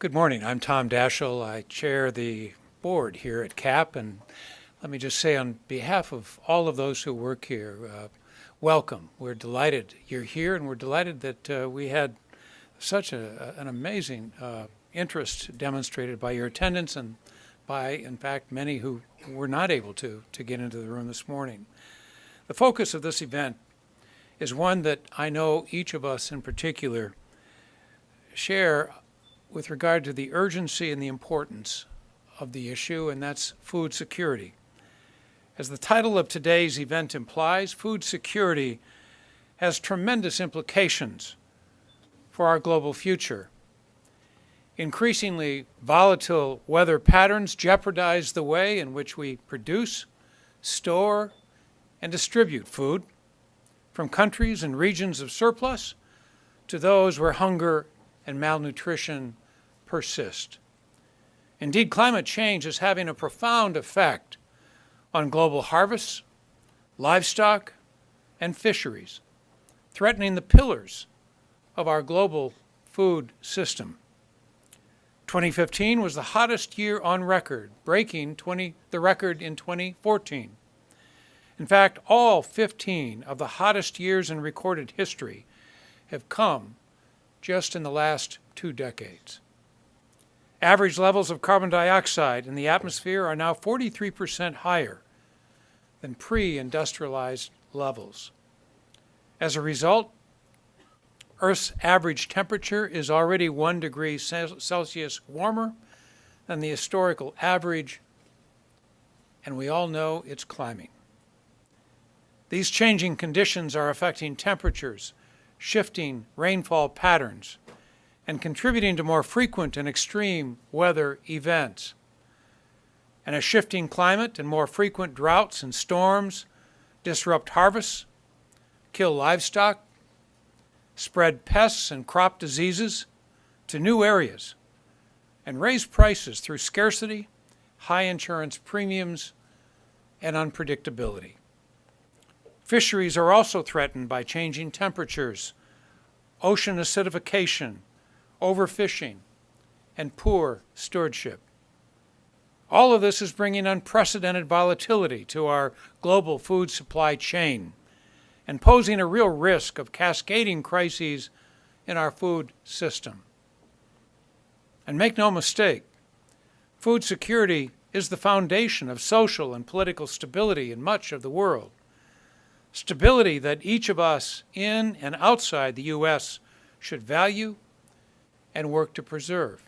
Good morning. I'm Tom Daschle. I chair the board here at CAP, and let me just say on behalf of all of those who work here, welcome. We're delighted you're here, and we're delighted that we had such an amazing interest demonstrated by your attendance and by, in fact, many who were not able to get into the room this morning. The focus of this event is one that I know each of us in particular share with regard to the urgency and the importance of the issue, and that's food security. As the title of today's event implies, food security has tremendous implications for our global future. Increasingly volatile weather patterns jeopardize the way in which we produce, store, and distribute food, from countries and regions of surplus to those where hunger and malnutrition persist. Indeed, climate change is having a profound effect on global harvests, livestock, and fisheries, threatening the pillars of our global food system. 2015 was the hottest year on record, breaking the record in 2014. In fact, all 15 of the hottest years in recorded history have come just in the last 2 decades. Average levels of carbon dioxide in the atmosphere are now 43% higher than pre-industrialized levels. As a result, Earth's average temperature is already 1 degree Celsius warmer than the historical average, and we all know it's climbing. These changing conditions are affecting temperatures, shifting rainfall patterns, and contributing to more frequent and extreme weather events. And a shifting climate and more frequent droughts and storms disrupt harvests, kill livestock, spread pests and crop diseases to new areas, and raise prices through scarcity, high insurance premiums, and unpredictability. Fisheries are also threatened by changing temperatures, ocean acidification, overfishing, and poor stewardship. All of this is bringing unprecedented volatility to our global food supply chain and posing a real risk of cascading crises in our food system. And make no mistake, food security is the foundation of social and political stability in much of the world. Stability that each of us in and outside the U.S. should value and work to preserve.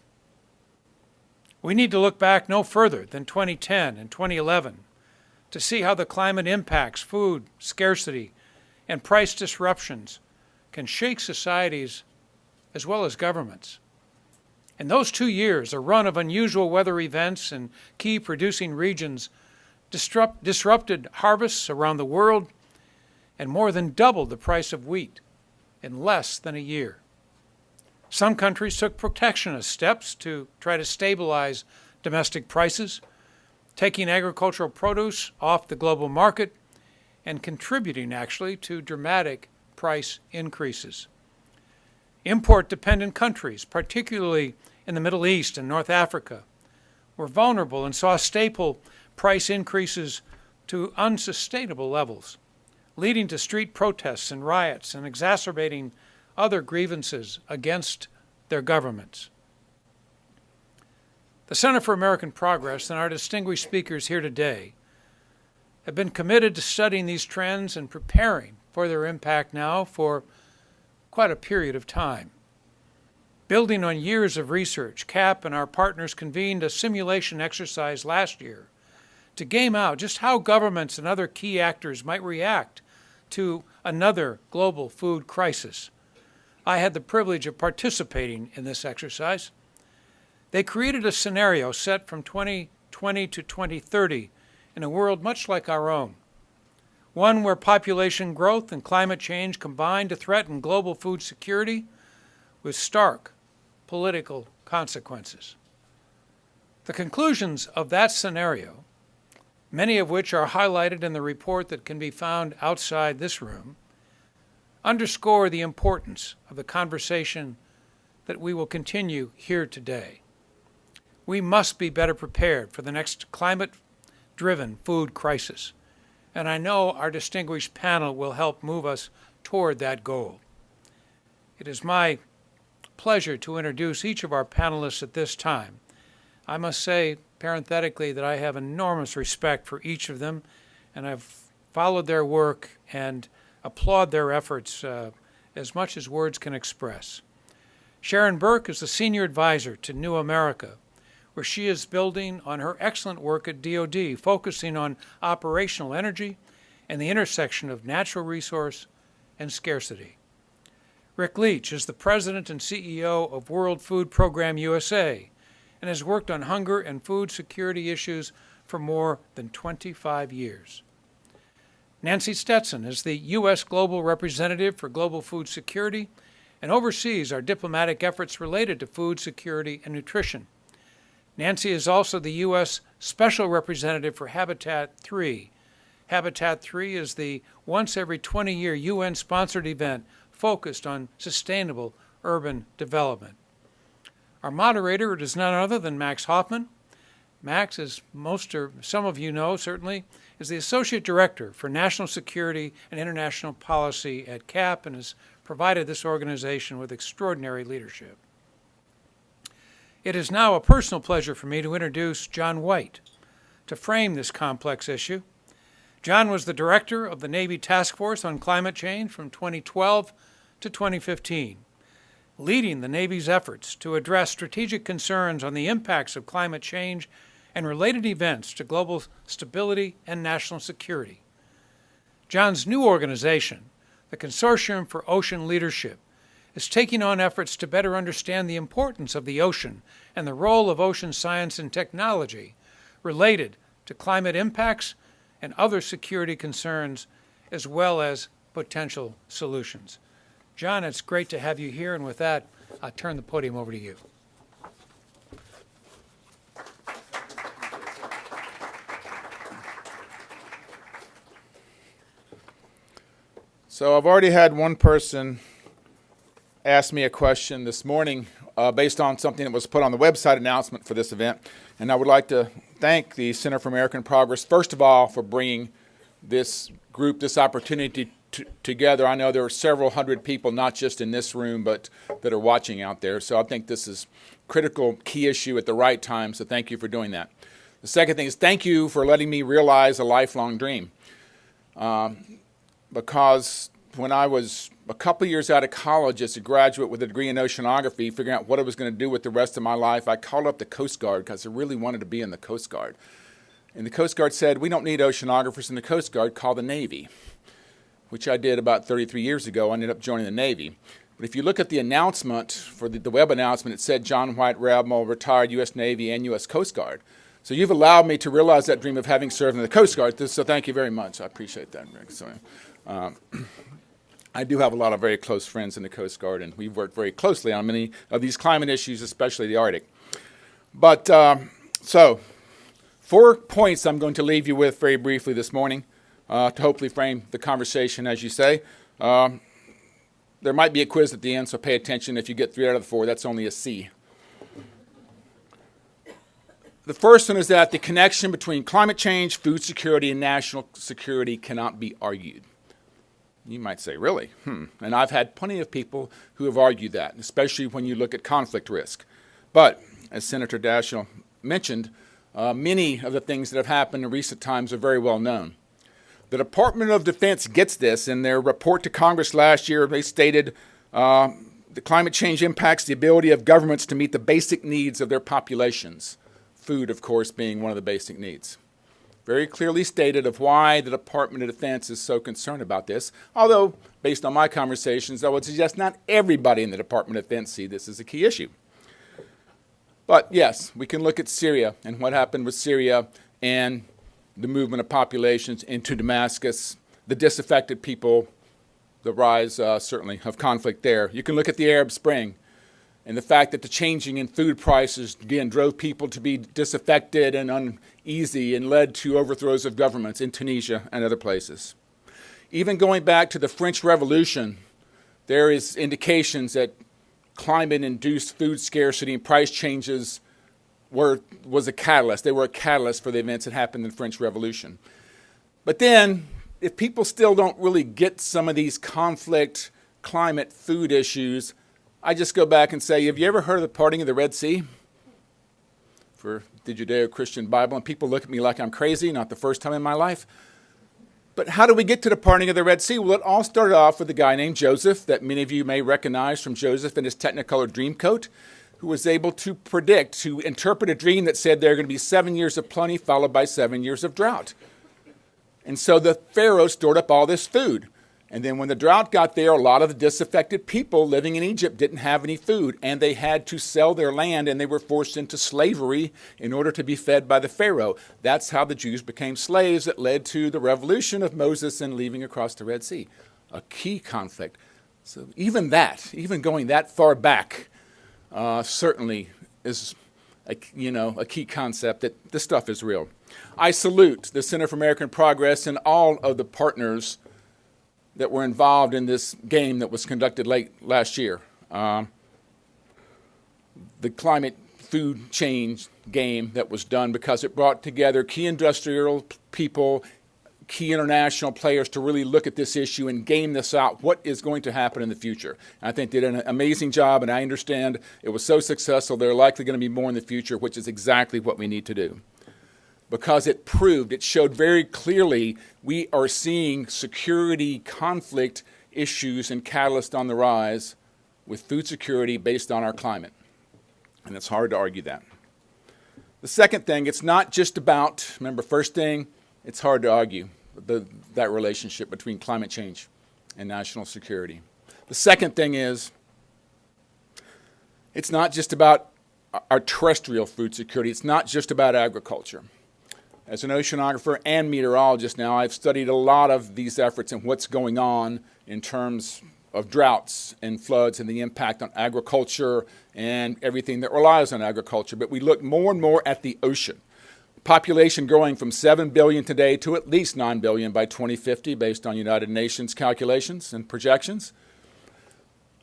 We need to look back no further than 2010 and 2011 to see how the climate impacts food scarcity and price disruptions can shake societies as well as governments. In those 2 years, a run of unusual weather events in key producing regions disrupted harvests around the world and more than doubled the price of wheat in less than a year. Some countries took protectionist steps to try to stabilize domestic prices, taking agricultural produce off the global market and contributing actually to dramatic price increases. Import-dependent countries, particularly in the Middle East and North Africa, were vulnerable and saw staple price increases to unsustainable levels, leading to street protests and riots and exacerbating other grievances against their governments. The Center for American Progress and our distinguished speakers here today have been committed to studying these trends and preparing for their impact now for quite a period of time. Building on years of research, CAP and our partners convened a simulation exercise last year to game out just how governments and other key actors might react to another global food crisis. I had the privilege of participating in this exercise. They created a scenario set from 2020 to 2030 in a world much like our own, one where population growth and climate change combine to threaten global food security with stark political consequences. The conclusions of that scenario, many of which are highlighted in the report that can be found outside this room, underscore the importance of the conversation that we will continue here today. We must be better prepared for the next climate-driven food crisis, and I know our distinguished panel will help move us toward that goal. It is my pleasure to introduce each of our panelists at this time. I must say, parenthetically, that I have enormous respect for each of them, and I've followed their work and applaud their efforts as much as words can express. Sharon Burke is the Senior Advisor to New America, where she is building on her excellent work at DoD, focusing on operational energy and the intersection of natural resource and scarcity. Rick Leach is the President and CEO of World Food Program USA and has worked on hunger and food security issues for more than 25 years. Nancy Stetson is the U.S. Global Representative for Global Food Security and oversees our diplomatic efforts related to food security and nutrition. Nancy is also the U.S. Special Representative for Habitat 3. Habitat 3 is the once every 20-year UN-sponsored event focused on sustainable urban development. Our moderator is none other than Max Hoffman. Max, as some of you know certainly, is the Associate Director for National Security and International Policy at CAP and has provided this organization with extraordinary leadership. It is now a personal pleasure for me to introduce John White to frame this complex issue. John was the director of the Navy Task Force on Climate Change from 2012 to 2015, leading the Navy's efforts to address strategic concerns on the impacts of climate change and related events to global stability and national security. John's new organization, the Consortium for Ocean Leadership, is taking on efforts to better understand the importance of the ocean and the role of ocean science and technology related to climate impacts and other security concerns, as well as potential solutions. John, it's great to have you here, and with that, I'll turn the podium over to you. So I've already had one person asked me a question this morning based on something that was put on the website announcement for this event. And I would like to thank the Center for American Progress, first of all, for bringing this group, this opportunity together. I know there are several hundred people, not just in this room, but that are watching out there. So I think this is a critical, key issue at the right time. So thank you for doing that. The second thing is thank you for letting me realize a lifelong dream. Because when I was a couple years out of college as a graduate with a degree in oceanography, figuring out what I was going to do with the rest of my life, I called up the Coast Guard because I really wanted to be in the Coast Guard. And the Coast Guard said, we don't need oceanographers in the Coast Guard, call the Navy, which I did about 33 years ago. I ended up joining the Navy. But if you look at the announcement, for the web announcement, it said John White, Admiral, retired U.S. Navy and U.S. Coast Guard. So you've allowed me to realize that dream of having served in the Coast Guard. So thank you very much. I appreciate that, Rick. So, I do have a lot of very close friends in the Coast Guard, and we've worked very closely on many of these climate issues, especially the Arctic. But so 4 points I'm going to leave you with very briefly this morning to hopefully frame the conversation, as you say. There might be a quiz at the end, so pay attention. If you get 3 out of the 4, that's only a C. The first one is that the connection between climate change, food security, and national security cannot be argued. You might say, really? And I've had plenty of people who have argued that, especially when you look at conflict risk. But, as Senator Daschle mentioned, many of the things that have happened in recent times are very well known. The Department of Defense gets this. In their report to Congress last year, they stated the climate change impacts the ability of governments to meet the basic needs of their populations. Food, of course, being one of the basic needs. Very clearly stated of why the Department of Defense is so concerned about this, although, based on my conversations, I would suggest not everybody in the Department of Defense see this as a key issue. But yes, we can look at Syria and what happened with Syria and the movement of populations into Damascus, the disaffected people, the rise, certainly, of conflict there. You can look at the Arab Spring and the fact that the changing in food prices, again, drove people to be disaffected and uneasy and led to overthrows of governments in Tunisia and other places. Even going back to the French Revolution, there is indications that climate-induced food scarcity and price changes was a catalyst. They were a catalyst for the events that happened in the French Revolution. But then, if people still don't really get some of these conflict, climate, food issues, I just go back and say, have you ever heard of the parting of the Red Sea? For the Judeo-Christian Bible, and people look at me like I'm crazy, not the first time in my life. But how do we get to the parting of the Red Sea? Well, it all started off with a guy named Joseph, that many of you may recognize from Joseph and his Technicolor Dreamcoat, who was able to predict, to interpret a dream that said there are going to be 7 years of plenty followed by 7 years of drought. And so the Pharaoh stored up all this food. And then when the drought got there, a lot of the disaffected people living in Egypt didn't have any food, and they had to sell their land, and they were forced into slavery in order to be fed by the Pharaoh. That's how the Jews became slaves that led to the revolution of Moses and leaving across the Red Sea. A key conflict. So even going that far back, certainly is a key concept that this stuff is real. I salute the Center for American Progress and all of the partners that were involved in this game that was conducted late last year. The climate food change game that was done, because it brought together key industrial people, key international players to really look at this issue and game this out. What is going to happen in the future? And I think they did an amazing job, and I understand it was so successful, there are likely going to be more in the future, which is exactly what we need to do. Because it showed very clearly we are seeing security conflict issues and catalysts on the rise with food security based on our climate. And it's hard to argue that. The second thing, it's not just about, remember, first thing, it's hard to argue that relationship between climate change and national security. The second thing is, it's not just about our terrestrial food security. It's not just about agriculture. As an oceanographer and meteorologist now, I've studied a lot of these efforts and what's going on in terms of droughts and floods and the impact on agriculture and everything that relies on agriculture. But we look more and more at the ocean. Population growing from 7 billion today to at least 9 billion by 2050 based on United Nations calculations and projections.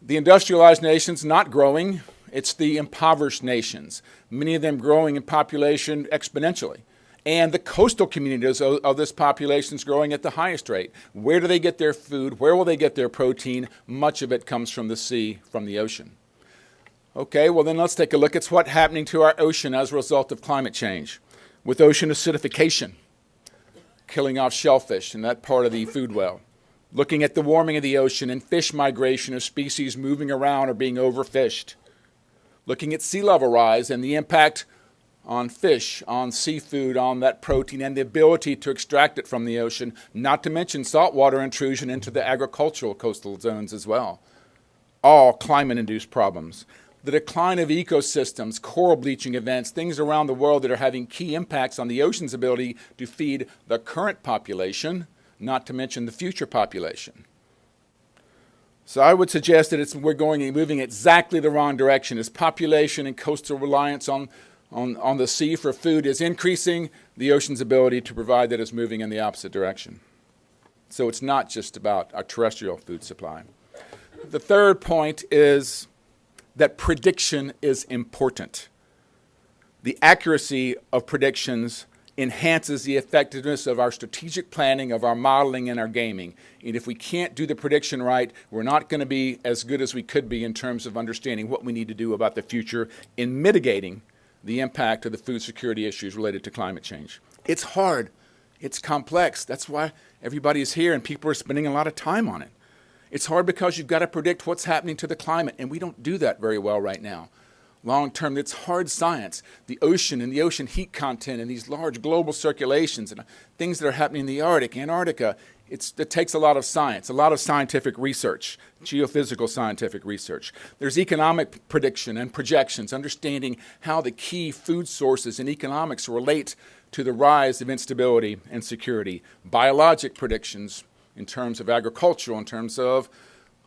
The industrialized nations not growing. It's the impoverished nations, many of them growing in population exponentially. And the coastal communities of this population is growing at the highest rate. Where do they get their food? Where will they get their protein? Much of it comes from the sea, from the ocean. Okay, well then let's take a look at what's happening to our ocean as a result of climate change. With ocean acidification, killing off shellfish in that part of the food web. Looking at the warming of the ocean and fish migration of species moving around or being overfished. Looking at sea level rise and the impact on fish, on seafood, on that protein, and the ability to extract it from the ocean, not to mention saltwater intrusion into the agricultural coastal zones as well. All climate-induced problems. The decline of ecosystems, coral bleaching events, things around the world that are having key impacts on the ocean's ability to feed the current population, not to mention the future population. So I would suggest that we're moving exactly the wrong direction. As population and coastal reliance on the sea for food is increasing, the ocean's ability to provide that is moving in the opposite direction. So it's not just about our terrestrial food supply. The third point is that prediction is important. The accuracy of predictions enhances the effectiveness of our strategic planning, of our modeling, and our gaming. And if we can't do the prediction right, we're not going to be as good as we could be in terms of understanding what we need to do about the future in mitigating the impact of the food security issues related to climate change. It's hard. It's complex. That's why everybody is here and people are spending a lot of time on it. It's hard because you've got to predict what's happening to the climate, and we don't do that very well right now. Long term, it's hard science. The ocean and the ocean heat content and these large global circulations and things that are happening in the Arctic, Antarctica, it takes a lot of science, a lot of scientific research, geophysical scientific research. There's economic prediction and projections, understanding how the key food sources in economics relate to the rise of instability and security. Biologic predictions in terms of agricultural, in terms of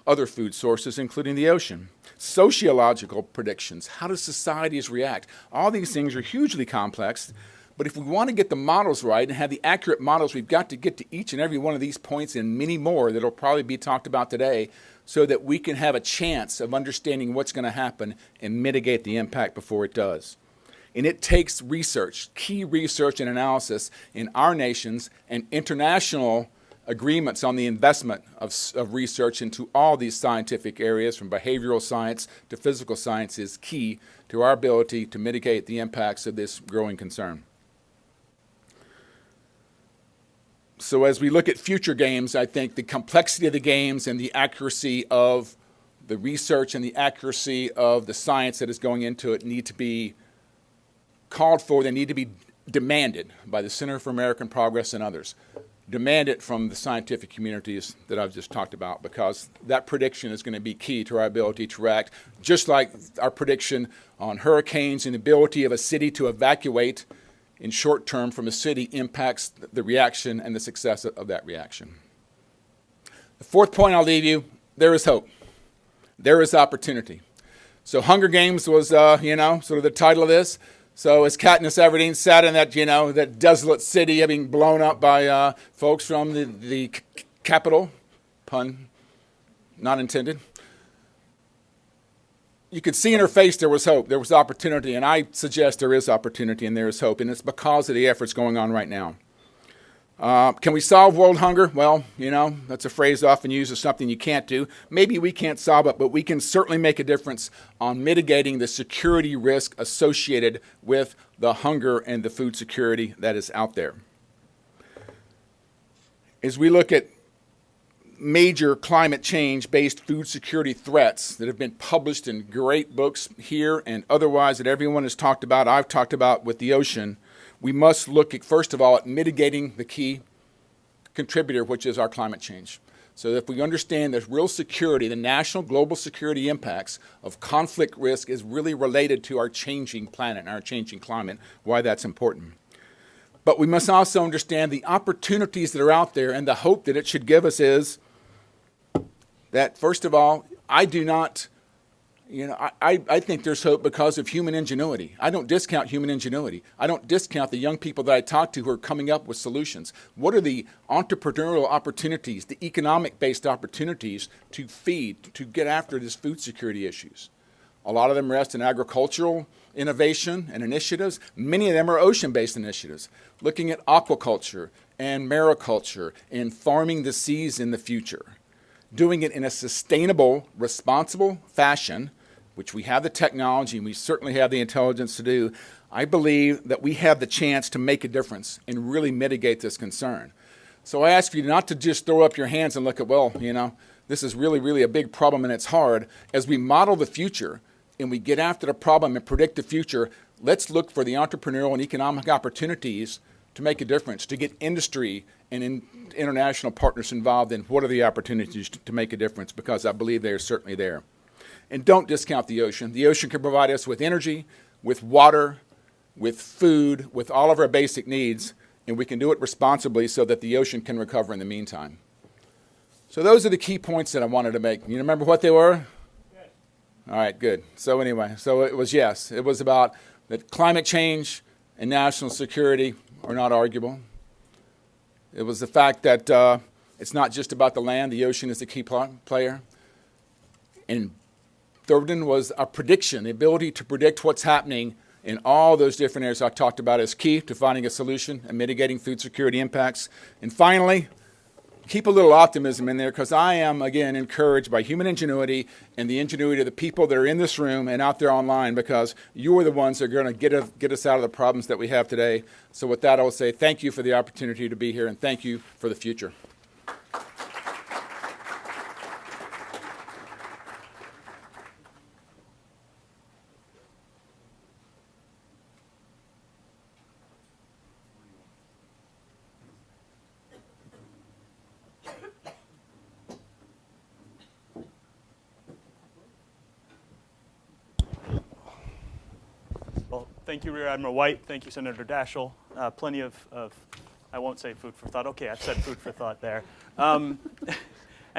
other food sources, including the ocean. Sociological predictions, how do societies react? All these things are hugely complex. But if we want to get the models right and have the accurate models, we've got to get to each and every one of these points and many more that will probably be talked about today so that we can have a chance of understanding what's going to happen and mitigate the impact before it does. And it takes research, key research and analysis in our nations and international agreements on the investment of research into all these scientific areas, from behavioral science to physical science, is key to our ability to mitigate the impacts of this growing concern. So as we look at future games, I think the complexity of the games and the accuracy of the research and the accuracy of the science that is going into it need to be called for. They need to be demanded by the Center for American Progress and others. Demand it from the scientific communities that I've just talked about, because that prediction is going to be key to our ability to react, just like our prediction on hurricanes and the ability of a city to evacuate in short term from a city impacts the reaction and the success of that reaction. The fourth point I'll leave you, there is hope. There is opportunity. So Hunger Games was, sort of the title of this. So as Katniss Everdeen sat in that, that desolate city having blown up by folks from the capital, pun not intended, you could see in her face there was hope, there was opportunity, and I suggest there is opportunity and there is hope, and it's because of the efforts going on right now. Can we solve world hunger? Well, that's a phrase often used as something you can't do. Maybe we can't solve it, but we can certainly make a difference on mitigating the security risk associated with the hunger and the food security that is out there. As we look at major climate change-based food security threats that have been published in great books here and otherwise that everyone has talked about, I've talked about with the ocean, we must look at, first of all, at mitigating the key contributor, which is our climate change. So if we understand that real security, the national global security impacts of conflict risk is really related to our changing planet and our changing climate, why that's important. But we must also understand the opportunities that are out there, and the hope that it should give us is that, first of all, I do not, I think there's hope because of human ingenuity. I don't discount human ingenuity. I don't discount the young people that I talk to who are coming up with solutions. What are the entrepreneurial opportunities, the economic-based opportunities to feed, to get after these food security issues? A lot of them rest in agricultural innovation and initiatives. Many of them are ocean-based initiatives, looking at aquaculture and mariculture and farming the seas in the future, doing it in a sustainable, responsible fashion, which we have the technology and we certainly have the intelligence to do. I believe that we have the chance to make a difference and really mitigate this concern. So I ask you not to just throw up your hands and look at, well, this is really, really a big problem and it's hard. As we model the future and we get after the problem and predict the future, let's look for the entrepreneurial and economic opportunities to make a difference, to get industry and international partners involved in what are the opportunities to make a difference, because I believe they are certainly there. And don't discount the ocean. The ocean can provide us with energy, with water, with food, with all of our basic needs, and we can do it responsibly so that the ocean can recover in the meantime. So those are the key points that I wanted to make. You remember what they were? Yes. All right, good. So anyway, so it was yes. It was about that climate change and national security are not arguable. It was the fact that it's not just about the land. The ocean is the key player. And third one was a prediction, the ability to predict what's happening in all those different areas I talked about is key to finding a solution and mitigating food security impacts. And finally, keep a little optimism in there, because I am, again, encouraged by human ingenuity and the ingenuity of the people that are in this room and out there online, because you are the ones that are going to get us out of the problems that we have today. So with that, I will say thank you for the opportunity to be here, and thank you for the future. Well, thank you, Rear Admiral White. Thank you, Senator Daschle. Plenty of, I won't say food for thought. Okay, I've said food for thought there. And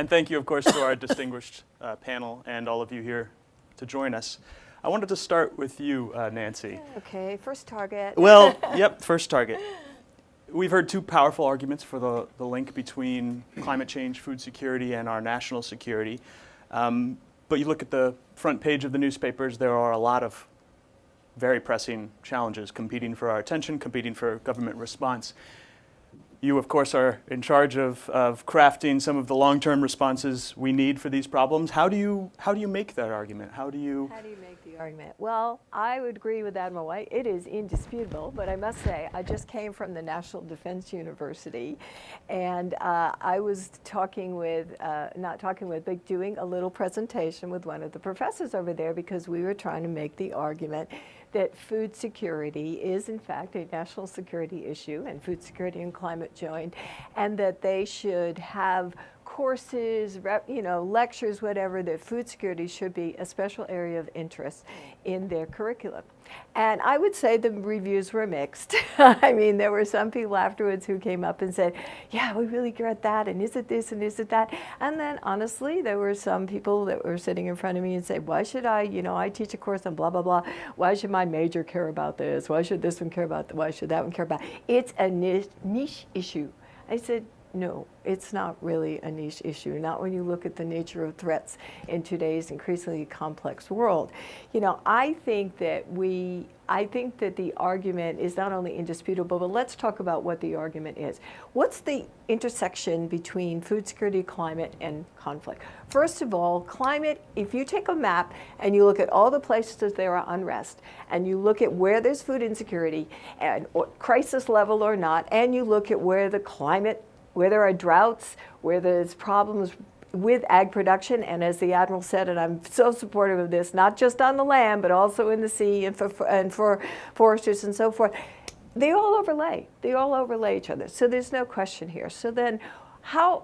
thank you, of course, to our distinguished panel and all of you here to join us. I wanted to start with you, Nancy. Okay, first target. Well, yep, first target. We've heard two powerful arguments for the link between climate change, food security, and our national security. But you look at the front page of the newspapers, there are a lot of very pressing challenges competing for our attention, competing for government response. You, of course, are in charge of crafting some of the long-term responses we need for these problems. How do you make that argument? How do you make the argument? Well, I would agree with Admiral White. It is indisputable, but I must say, I just came from the National Defense University, and I was talking with, not talking with, but doing a little presentation with one of the professors over there because we were trying to make the argument that food security is in fact a national security issue, and food security and climate joined, and that they should have courses, lectures, whatever, that food security should be a special area of interest in their curriculum. And I would say the reviews were mixed. I mean, there were some people afterwards who came up and said, yeah, we really regret that, and is it this, and is it that? And then, honestly, there were some people that were sitting in front of me and said, why should I teach a course on blah, blah, blah. Why should my major care about this? Why should this one care about that? Why should that one care about? It's a niche issue. I said, no, it's not really a niche issue, not when you look at the nature of threats in today's increasingly complex world. I think that the argument is not only indisputable, but let's talk about what the argument is. What's the intersection between food security, climate, and conflict? First of all, climate, if you take a map and you look at all the places that there are unrest, and you look at where there's food insecurity, and crisis level or not, and you look at where the climate, where there are droughts, where there's problems with ag production, and as the Admiral said, and I'm so supportive of this, not just on the land, but also in the sea and for foresters and so forth, they all overlay. They all overlay each other. So there's no question here. So then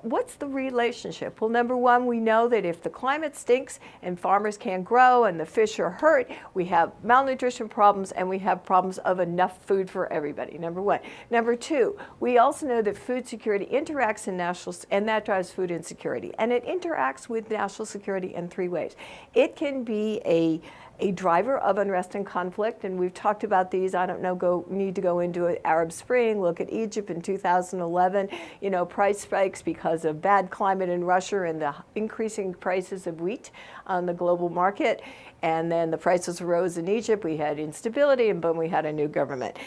what's the relationship? Well, number one, we know that if the climate stinks and farmers can't grow and the fish are hurt, we have malnutrition problems and we have problems of enough food for everybody, number one. Number two, we also know that food security interacts in and that drives food insecurity. And it interacts with national security in three ways. It can be a driver of unrest and conflict, and we've talked about these. I don't know, need to go into it. Arab Spring, look at Egypt in 2011, price spikes because of bad climate in Russia and the increasing prices of wheat on the global market. And then the prices rose in Egypt. We had instability, and boom, we had a new government.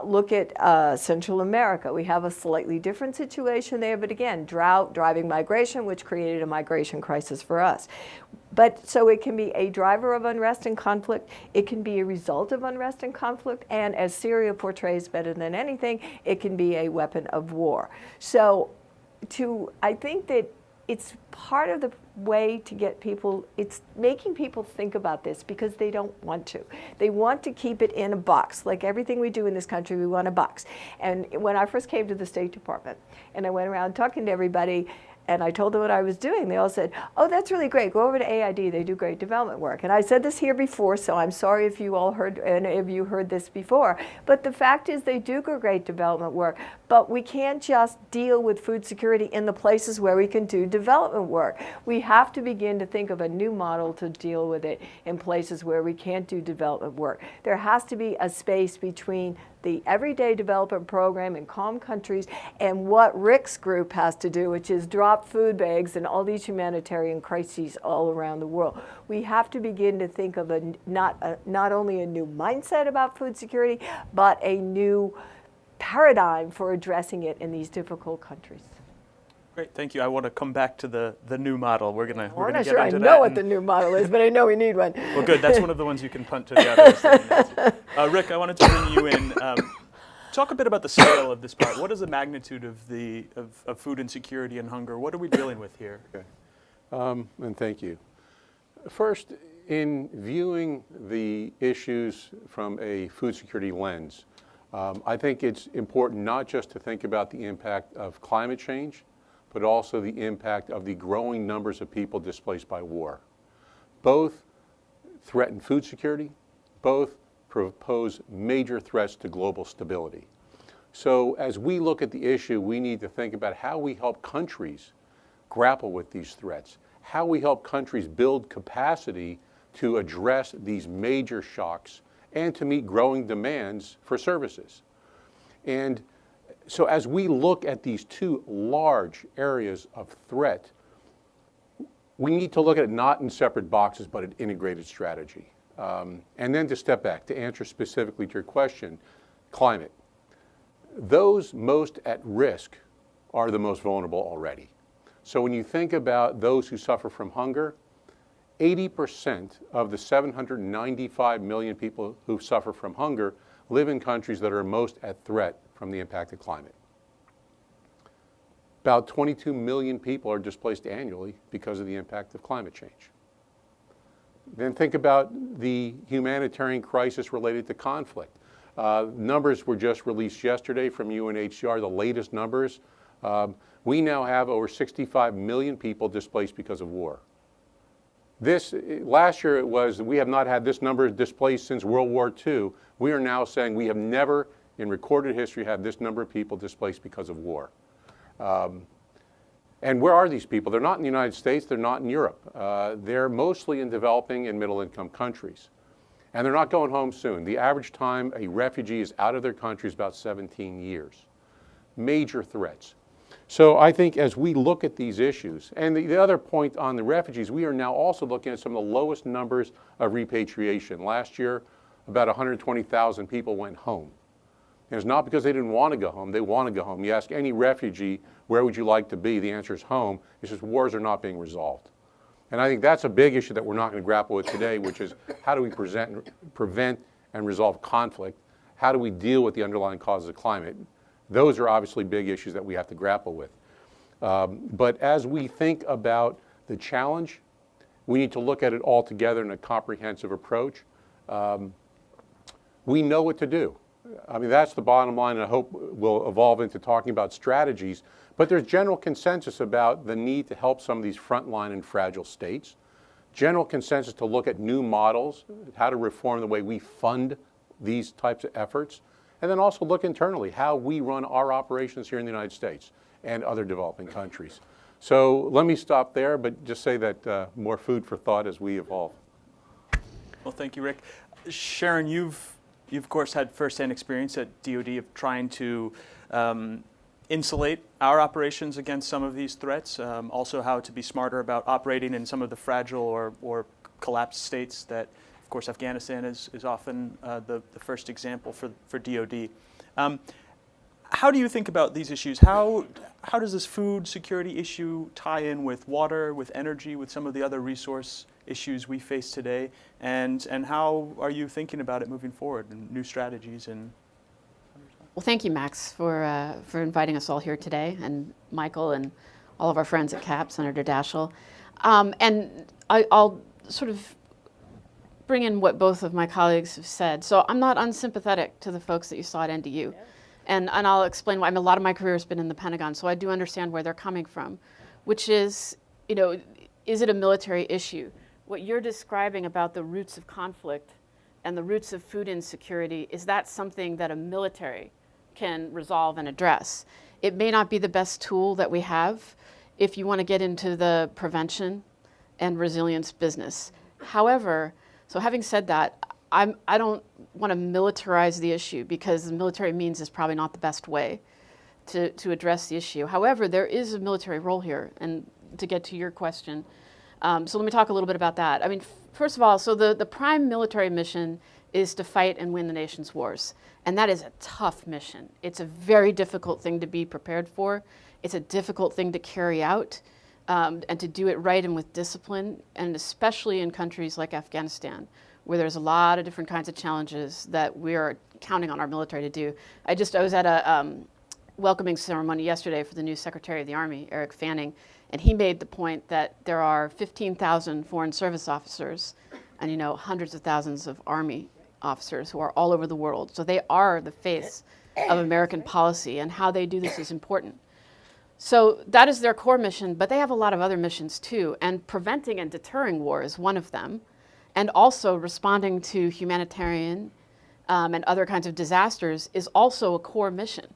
Look at Central America. We have a slightly different situation there, but again, drought driving migration, which created a migration crisis for us. But so it can be a driver of unrest and conflict. It can be a result of unrest and conflict. And as Syria portrays better than anything, it can be a weapon of war. So I think that it's part of the way to get people, it's making people think about this because they don't want to. They want to keep it in a box. Like everything we do in this country, we want a box. And when I first came to the State Department and I went around talking to everybody, and I told them what I was doing, they all said, oh, that's really great. Go over to AID. They do great development work. And I said this here before, so I'm sorry if you all heard, and if you heard this before. But the fact is they do great development work. But we can't just deal with food security in the places where we can do development work. We have to begin to think of a new model to deal with it in places where we can't do development work. There has to be a space between the Everyday Development Program in calm countries and what Rick's group has to do, which is drop food bags and all these humanitarian crises all around the world. We have to begin to think of not only a new mindset about food security, but a new paradigm for addressing it in these difficult countries. Great, thank you. I want to come back to the new model. We're gonna I'm not get sure I into know that what the new model is, but I know we need one. Well, good. That's one of the ones you can punt to the others. Rick, I wanted to bring you in. Talk a bit about the scale of this part. What is the magnitude of food insecurity and hunger? What are we dealing with here? Okay. And thank you. First, in viewing the issues from a food security lens, I think it's important not just to think about the impact of climate change, but also the impact of the growing numbers of people displaced by war. Both threaten food security, both pose major threats to global stability. So as we look at the issue, we need to think about how we help countries grapple with these threats, how we help countries build capacity to address these major shocks and to meet growing demands for services. And so as we look at these two large areas of threat, we need to look at it not in separate boxes, but an integrated strategy. And then to step back, to answer specifically to your question, climate. Those most at risk are the most vulnerable already. So when you think about those who suffer from hunger, 80% of the 795 million people who suffer from hunger live in countries that are most at threat from the impact of climate. About 22 million people are displaced annually because of the impact of climate change. Then think about the humanitarian crisis related to conflict. Numbers were just released yesterday from UNHCR, the latest numbers. We now have over 65 million people displaced because of war. Last year it was, we have not had this number displaced since World War II. We are now saying we have never in recorded history had this number of people displaced because of war. And where are these people? They're not in the United States, they're not in Europe. They're mostly in developing and middle income countries. And they're not going home soon. The average time a refugee is out of their country is about 17 years. Major threats. So I think as we look at these issues, and the other point on the refugees, we are now also looking at some of the lowest numbers of repatriation. Last year, about 120,000 people went home. And it's not because they didn't want to go home, they want to go home. You ask any refugee, where would you like to be? The answer is home. It's just wars are not being resolved. And I think that's a big issue that we're not going to grapple with today, which is how do we prevent and resolve conflict? How do we deal with the underlying causes of climate? Those are obviously big issues that we have to grapple with. But as we think about the challenge, we need to look at it all together in a comprehensive approach. We know what to do. I mean, that's the bottom line, and I hope we'll evolve into talking about strategies. But there's general consensus about the need to help some of these frontline and fragile states. General consensus to look at new models, how to reform the way we fund these types of efforts. And then also look internally, how we run our operations here in the United States and other developing countries. So let me stop there, but just say that more food for thought as we evolve. Well, thank you, Rick. Sharon, you've of course had firsthand experience at DoD of trying to insulate our operations against some of these threats, also how to be smarter about operating in some of the fragile or collapsed states that, of course, Afghanistan is often the first example for DoD. How do you think about these issues? How does this food security issue tie in with water, with energy, with some of the other resource issues we face today? And how are you thinking about it moving forward and new strategies? Well, thank you, Max, for inviting us all here today, and Michael and all of our friends at CAP, Senator Daschle. And I'll sort of bring in what both of my colleagues have said. So I'm not unsympathetic to the folks that you saw at NDU. Yeah. And I'll explain why. I mean, a lot of my career has been in the Pentagon, so I do understand where they're coming from, which is, you know, is it a military issue? What you're describing about the roots of conflict and the roots of food insecurity, is that something that a military can resolve and address? It may not be the best tool that we have if you want to get into the prevention and resilience business. However, so having said that, I don't want to militarize the issue, because the military means is probably not the best way to address the issue. However, there is a military role here, and to get to your question, so let me talk a little bit about that. I mean, first of all, so the prime military mission is to fight and win the nation's wars, and that is a tough mission. It's a very difficult thing to be prepared for. It's a difficult thing to carry out, and to do it right and with discipline, and especially in countries like Afghanistan, where there's a lot of different kinds of challenges that we are counting on our military to do. I was at a welcoming ceremony yesterday for the new Secretary of the Army, Eric Fanning, and he made the point that there are 15,000 Foreign Service officers and, you know, hundreds of thousands of Army officers who are all over the world. So they are the face of American policy, and how they do this is important. So that is their core mission, but they have a lot of other missions too, and preventing and deterring war is one of them. And also responding to humanitarian and other kinds of disasters is also a core mission.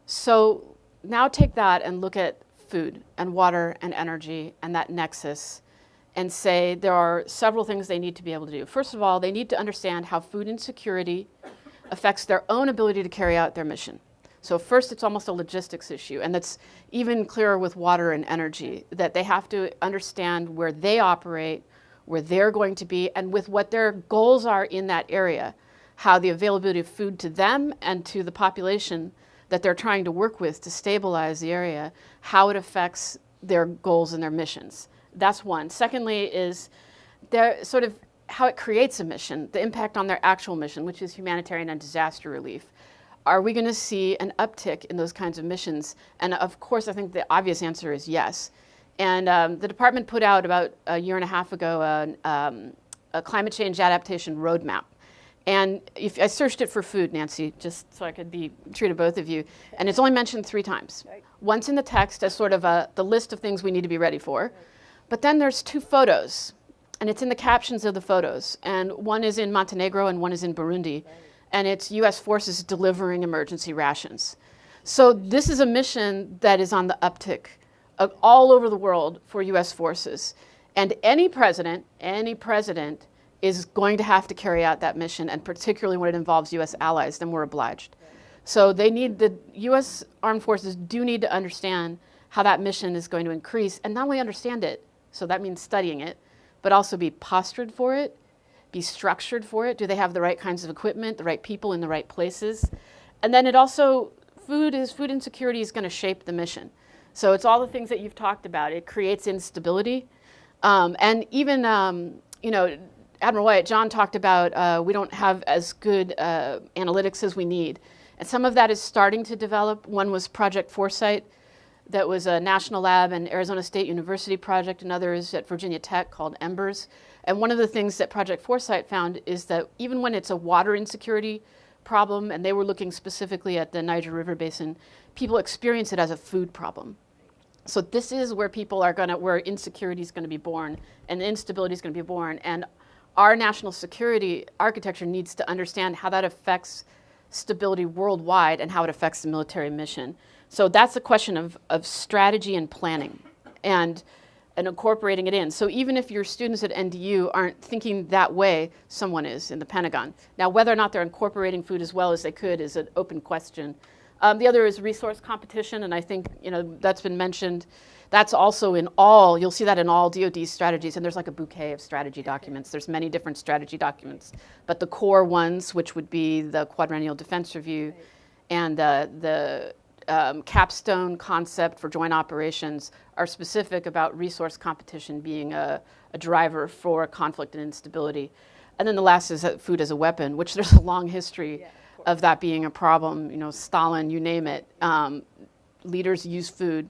So now take that and look at food and water and energy and that nexus, and say there are several things they need to be able to do. First of all, they need to understand how food insecurity affects their own ability to carry out their mission. So first, it's almost a logistics issue, and that's even clearer with water and energy, that they have to understand where they operate, where they're going to be and with what their goals are in that area, how the availability of food to them and to the population that they're trying to work with to stabilize the area, how it affects their goals and their missions. That's one. Secondly is their sort of how it creates a mission, the impact on their actual mission, which is humanitarian and disaster relief. Are we going to see an uptick in those kinds of missions? And of course, I think the obvious answer is yes. And the department put out about a year and a half ago a climate change adaptation roadmap. And if I searched it for food, Nancy, just so I could be true to both of you, and it's only mentioned 3 times. Right. Once in the text as sort of the list of things we need to be ready for, but then there's 2 photos, and it's in the captions of the photos. And one is in Montenegro and one is in Burundi, and it's U.S. forces delivering emergency rations. So this is a mission that is on the uptick all over the world for U.S. forces. And any president is going to have to carry out that mission, and particularly when it involves U.S. allies, then we're obliged. So the U.S. Armed Forces do need to understand how that mission is going to increase, and not only understand it, so that means studying it, but also be postured for it, be structured for it. Do they have the right kinds of equipment, the right people in the right places? And then it also, food insecurity is going to shape the mission. So it's all the things that you've talked about. It creates instability. And even, Admiral White, John talked about we don't have as good analytics as we need. And some of that is starting to develop. One was Project Foresight, that was a national lab and Arizona State University project. Another is at Virginia Tech called Embers. And one of the things that Project Foresight found is that even when it's a water insecurity problem, and they were looking specifically at the Niger River Basin, people experience it as a food problem. So this is where where insecurity is going to be born and instability is going to be born. And our national security architecture needs to understand how that affects stability worldwide and how it affects the military mission. So that's a question of strategy and planning and incorporating it in. So even if your students at NDU aren't thinking that way, someone is in the Pentagon. Now, whether or not they're incorporating food as well as they could is an open question. The other is resource competition, and I think that's been mentioned. That's also you'll see that in all DoD strategies, and there's like a bouquet of strategy documents. There's many different strategy documents, but the core ones, which would be the Quadrennial Defense Review and the capstone concept for joint operations, are specific about resource competition being a driver for conflict and instability. And then the last is food as a weapon, which there's a long history of that being a problem. Stalin, you name it. Leaders use food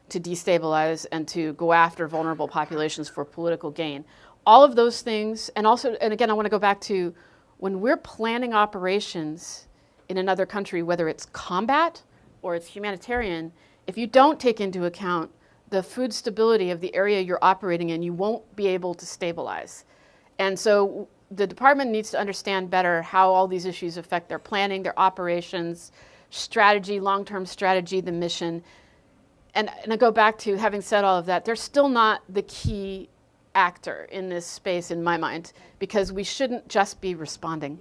to destabilize and to go after vulnerable populations for political gain. All of those things, and again, I want to go back to when we're planning operations in another country, whether it's combat or it's humanitarian, if you don't take into account the food stability of the area you're operating in, you won't be able to stabilize. And so the department needs to understand better how all these issues affect their planning, their operations, strategy, long-term strategy, the mission. And I go back to, having said all of that, they're still not the key actor in this space in my mind, because we shouldn't just be responding.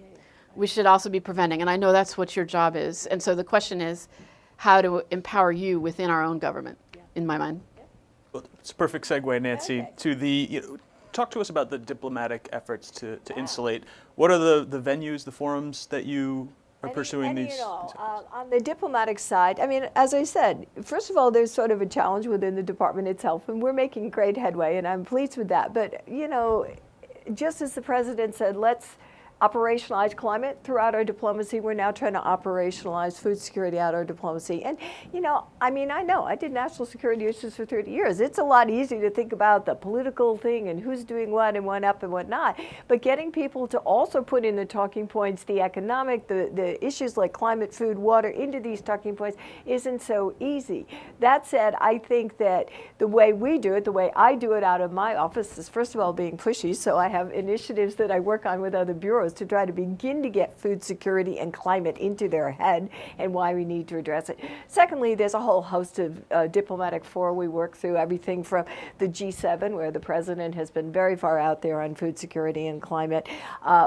We should also be preventing. And I know that's what your job is. And so the question is how to empower you within our own government, in my mind. Well, it's a perfect segue, Nancy, to the, talk to us about the diplomatic efforts to insulate. What are the venues, the forums that you are pursuing these? On the diplomatic side, I mean, as I said, first of all, there's sort of a challenge within the department itself, and we're making great headway, and I'm pleased with that. But, just as the president said, let's operationalize climate throughout our diplomacy. We're now trying to operationalize food security out our diplomacy. And, I did national security issues for 30 years. It's a lot easier to think about the political thing and who's doing what and what up and what not. But getting people to also put in the talking points, the economic, the issues like climate, food, water into these talking points isn't so easy. That said, I think that the way we do it, the way I do it out of my office is, first of all, being pushy. So I have initiatives that I work on with other bureaus to try to begin to get food security and climate into their head and why we need to address it. Secondly, there's a whole host of diplomatic fora we work through, everything from the G7, where the president has been very far out there on food security and climate.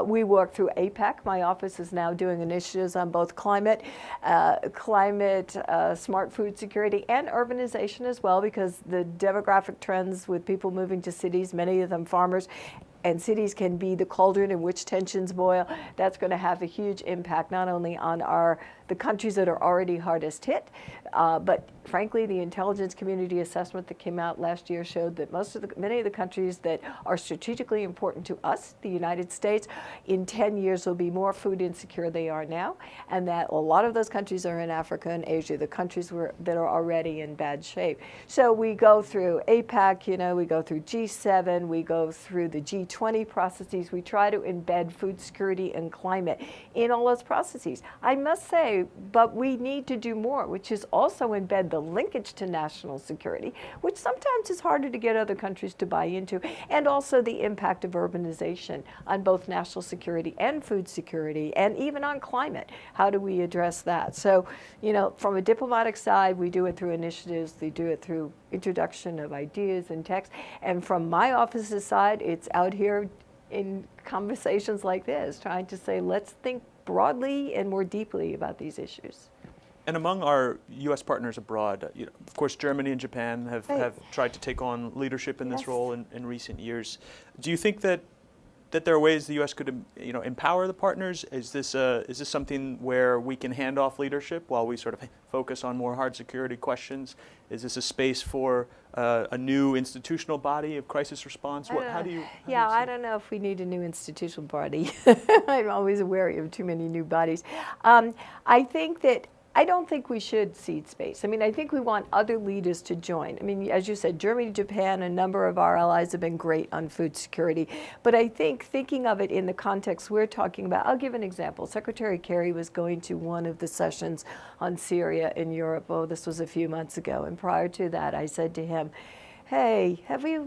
We work through APEC. My office is now doing initiatives on both climate, smart food security, and urbanization as well, because the demographic trends with people moving to cities, many of them farmers, and cities can be the cauldron in which tensions boil, that's going to have a huge impact not only on the countries that are already hardest hit, but frankly, the intelligence community assessment that came out last year showed that many of the countries that are strategically important to us, the United States, in 10 years will be more food insecure than they are now, and that a lot of those countries are in Africa and Asia, the countries that are already in bad shape. So we go through APAC, we go through G7, we go through the G20 processes. We try to embed food security and climate in all those processes. I must say, but we need to do more, which is also embed the linkage to national security, which sometimes is harder to get other countries to buy into, and also the impact of urbanization on both national security and food security, and even on climate. How do we address that? So, from a diplomatic side, we do it through initiatives, we do it through introduction of ideas and text, and from my office's side, it's out here in conversations like this, trying to say, let's think broadly and more deeply about these issues. And among our U.S. partners abroad, of course, Germany and Japan have tried to take on leadership in this role in recent years. Do you think that there are ways the U.S. could empower the partners? Is this something where we can hand off leadership while we sort of focus on more hard security questions? Is this a space for a new institutional body of crisis response? I don't know if we need a new institutional body. I'm always wary of too many new bodies. I don't think we should cede space. I think we want other leaders to join. As you said, Germany, Japan, a number of our allies have been great on food security. But I think thinking of it in the context we're talking about, I'll give an example. Secretary Kerry was going to one of the sessions on Syria in Europe. Oh, this was a few months ago. And prior to that, I said to him, hey, have we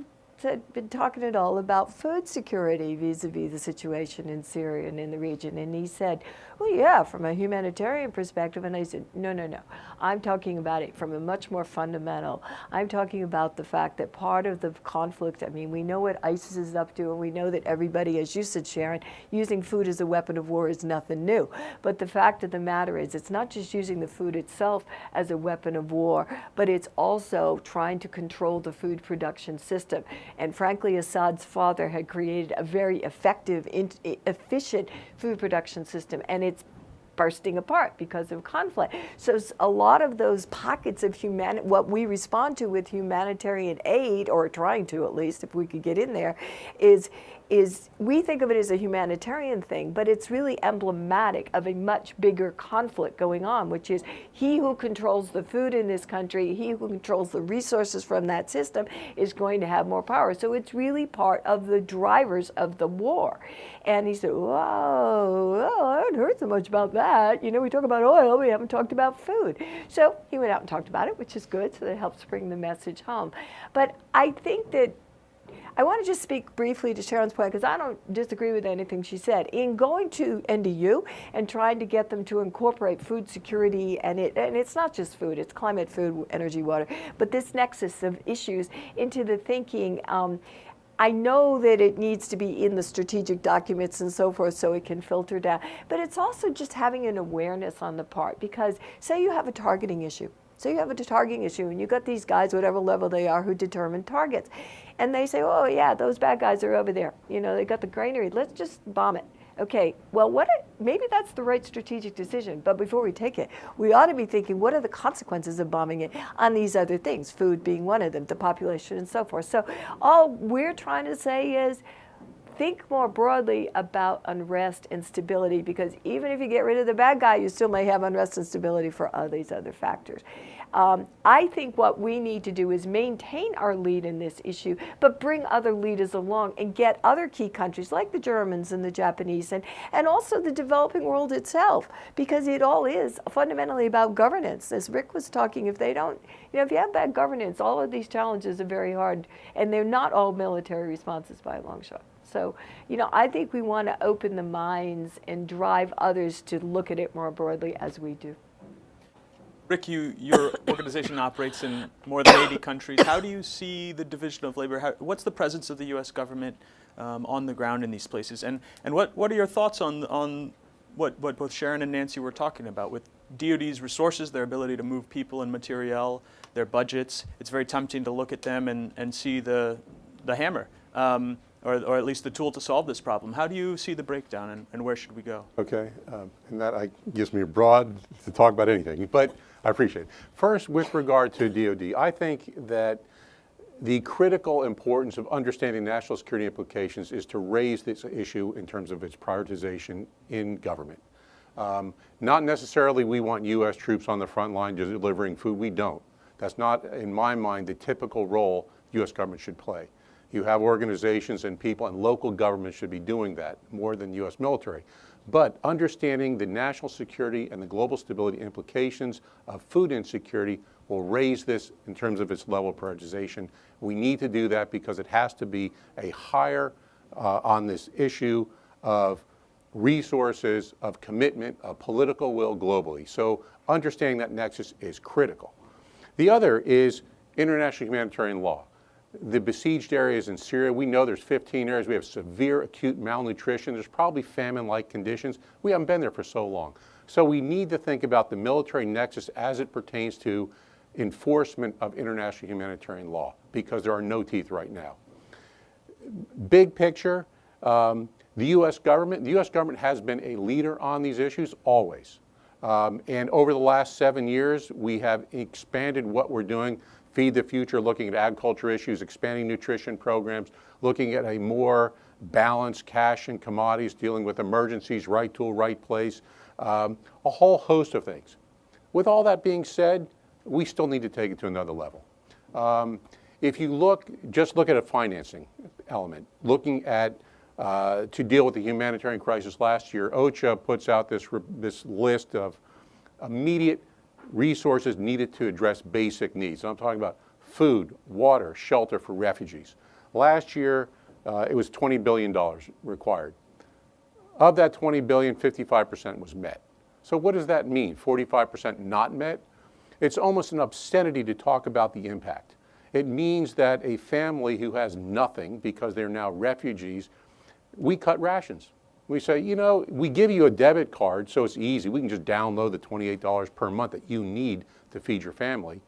been talking at all about food security vis-a-vis the situation in Syria and in the region? And he said, well, yeah, from a humanitarian perspective. And I said, no. I'm talking about it from a much more fundamental. I'm talking about the fact that part of the conflict, we know what ISIS is up to, and we know that everybody, as you said, Sharon, using food as a weapon of war is nothing new. But the fact of the matter is, it's not just using the food itself as a weapon of war, but it's also trying to control the food production system. And frankly, Assad's father had created a very effective, efficient food production system, and it's bursting apart because of conflict. So a lot of those pockets of what we respond to with humanitarian aid, or trying to at least, if we could get in there, is we think of it as a humanitarian thing, but it's really emblematic of a much bigger conflict going on, which is he who controls the food in this country, he who controls the resources from that system is going to have more power. So it's really part of the drivers of the war. And he said, whoa, I haven't heard so much about that. We talk about oil, we haven't talked about food. So he went out and talked about it, which is good, so that helps bring the message home. But I think that I want to just speak briefly to Sharon's point, because I don't disagree with anything she said. In going to NDU and trying to get them to incorporate food security, and it's not just food, it's climate, food, energy, water, but this nexus of issues into the thinking, I know that it needs to be in the strategic documents and so forth so it can filter down, but it's also just having an awareness on the part, because say you have a targeting issue. So you have a targeting issue, and you've got these guys, whatever level they are, who determine targets. And they say, oh, yeah, those bad guys are over there. They got the granary. Let's just bomb it. Okay, well, maybe that's the right strategic decision. But before we take it, we ought to be thinking, what are the consequences of bombing it on these other things, food being one of them, the population and so forth. So all we're trying to say is, think more broadly about unrest and stability, because even if you get rid of the bad guy, you still may have unrest and stability for all these other factors. I think what we need to do is maintain our lead in this issue, but bring other leaders along and get other key countries like the Germans and the Japanese and also the developing world itself, because it all is fundamentally about governance. As Rick was talking, if you have bad governance, all of these challenges are very hard, and they're not all military responses by a long shot. So, I think we want to open the minds and drive others to look at it more broadly as we do. Rick, your organization operates in more than 80 countries. How do you see the division of labor? What's the presence of the U.S. government on the ground in these places? And what are your thoughts on what both Sharon and Nancy were talking about with DoD's resources, their ability to move people and materiel, their budgets? It's very tempting to look at them and see the hammer. or at least the tool to solve this problem. How do you see the breakdown, and where should we go? Okay, and that gives me a broad to talk about anything, but I appreciate it. First, with regard to DoD, I think that the critical importance of understanding national security implications is to raise this issue in terms of its prioritization in government. Not necessarily we want U.S. troops on the front line delivering food. We don't. That's not, in my mind, the typical role U.S. government should play. You have organizations and people, and local governments should be doing that more than the U.S. military. But understanding the national security and the global stability implications of food insecurity will raise this in terms of its level of prioritization. We need to do that because it has to be a higher on this issue of resources, of commitment, of political will globally. So understanding that nexus is critical. The other is international humanitarian law. The besieged areas in Syria, we know there's 15 areas. We have severe acute malnutrition. There's probably famine-like conditions. We haven't been there for so long. So we need to think about the military nexus as it pertains to enforcement of international humanitarian law, because there are no teeth right now. Big picture, the U.S. government has been a leader on these issues always. And over the last 7 years, we have expanded what we're doing. Feed the Future, looking at agriculture issues, expanding nutrition programs, looking at a more balanced cash and commodities, dealing with emergencies, right tool, right place, a whole host of things. With all that being said, we still need to take it to another level. If you just look at a financing element, looking at to deal with the humanitarian crisis last year, OCHA puts out this list of immediate resources needed to address basic needs. I'm talking about food, water, shelter for refugees. Last year, it was $20 billion required. Of that $20 billion, 55% was met. So what does that mean? 45% not met? It's almost an obscenity to talk about the impact. It means that a family who has nothing because they're now refugees, we cut rations. We say, you know, we give you a debit card so it's easy. We can just download the $28 per month that you need to feed your family.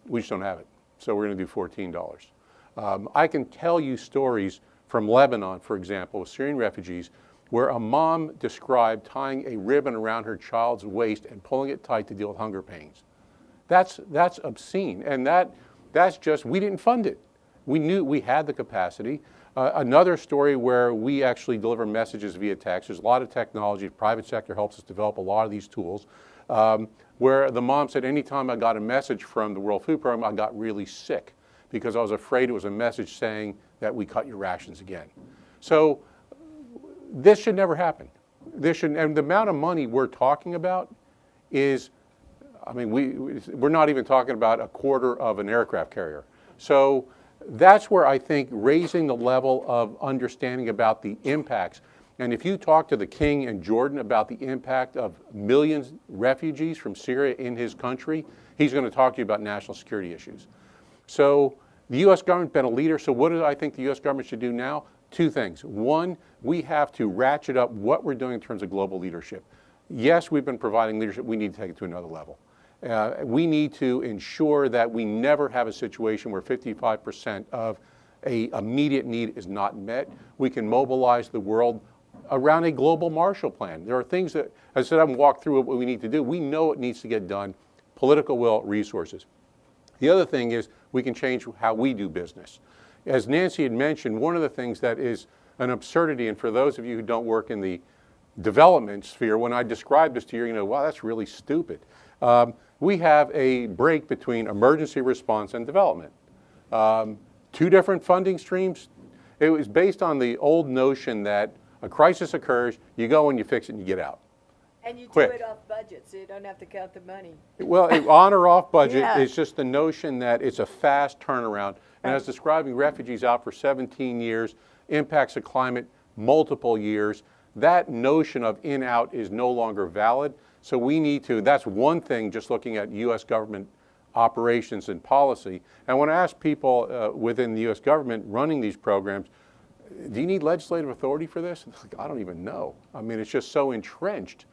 We just don't have it. So we're going to do $14. I can tell you stories from Lebanon, for example, with Syrian refugees, where a mom described tying a ribbon around her child's waist and pulling it tight to deal with hunger pains. That's obscene. And that's just, we didn't fund it. We knew we had the capacity. Another story where we actually deliver messages via text. There's a lot of technology. The private sector helps us develop a lot of these tools. Where the mom said, anytime I got a message from the World Food Program, I got really sick because I was afraid it was a message saying that we cut your rations again. So this should never happen. And the amount of money we're talking about is, I mean, we're not even talking about a quarter of an aircraft carrier. So that's where I think raising the level of understanding about the impacts, and if you talk to the king in Jordan about the impact of millions of refugees from Syria in his country, he's going to talk to you about national security issues. So the U.S. government's been a leader, so what do I think the U.S. government should do now? Two things. One, we have to ratchet up what we're doing in terms of global leadership. Yes, we've been providing leadership. We need to take it to another level. We need to ensure that we never have a situation where 55% of an immediate need is not met. We can mobilize the world around a global Marshall Plan. There are things that, as I said, I haven't walked through what we need to do. We know it needs to get done. Political will, resources. The other thing is we can change how we do business. As Nancy had mentioned, one of the things that is an absurdity, and for those of you who don't work in the development sphere, when I describe this to you, you know, wow, that's really stupid. We have a break between emergency response and development. Two different funding streams. It was based on the old notion that a crisis occurs, you go and you fix it and you get out. And you Quick. do it off budget, so you don't have to count the money. Well, on or off budget, Yeah. it's just the notion that it's a fast turnaround. And as describing refugees out for 17 years, impacts of climate, multiple years, that notion of in-out is no longer valid. So we need to, that's one thing just looking at U.S. government operations and policy. And when I ask people within the U.S. government running these programs, do you need legislative authority for this? It's like, I don't even know. I mean, it's just so entrenched.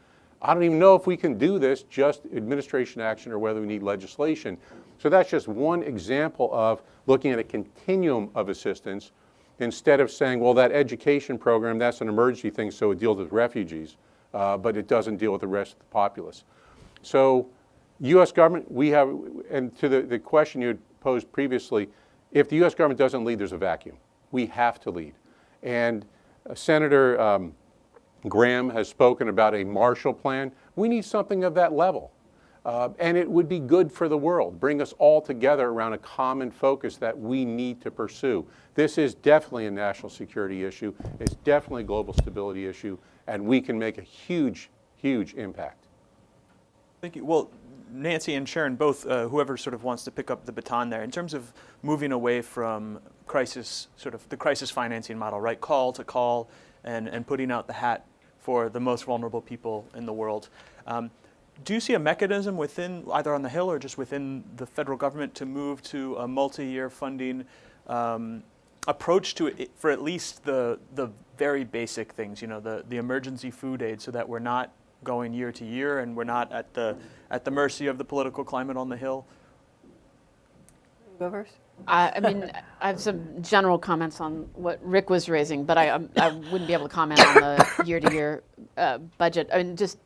I don't even know if we can do this just administration action or whether we need legislation. So that's just one example of looking at a continuum of assistance. instead of saying, well, that education program, that's an emergency thing, so it deals with refugees, but it doesn't deal with the rest of the populace. So U.S. government, we have, and to the question you had posed previously, if the U.S. government doesn't lead, there's a vacuum. We have to lead. And Senator Graham has spoken about a Marshall Plan. We need something of that level. And it would be good for the world, bring us all together around a common focus that we need to pursue. This is definitely a national security issue. It's definitely a global stability issue, and we can make a huge, huge impact. Thank you. Well, Nancy and Sharon, both, whoever sort of wants to pick up the baton there, in terms of moving away from crisis, sort of the crisis financing model, right? Call to call and putting out the hat for the most vulnerable people in the world. Do you see a mechanism within, either on the Hill or just within the federal government, to move to a multi-year funding approach to it for at least the very basic things, you know, the emergency food aid, so that we're not going year to year and we're not at the mercy of the political climate on the Hill? Go first. I mean, I have some general comments on what Rick was raising, but I wouldn't be able to comment on the year-to-year budget. I mean, just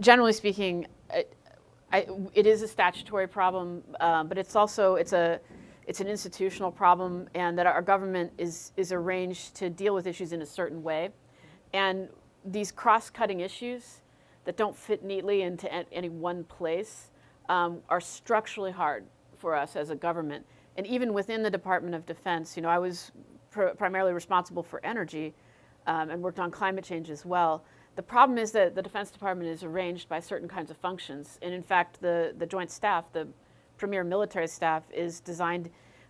generally speaking, it is a statutory problem, but it's also it's an institutional problem, and that our government is arranged to deal with issues in a certain way, and these cross-cutting issues that don't fit neatly into any one place are structurally hard for us as a government. And even within the Department of Defense, you know, I was primarily responsible for energy and worked on climate change as well. The problem is that the Defense Department is arranged by certain kinds of functions. And in fact, the Joint Staff, the premier military staff, is designed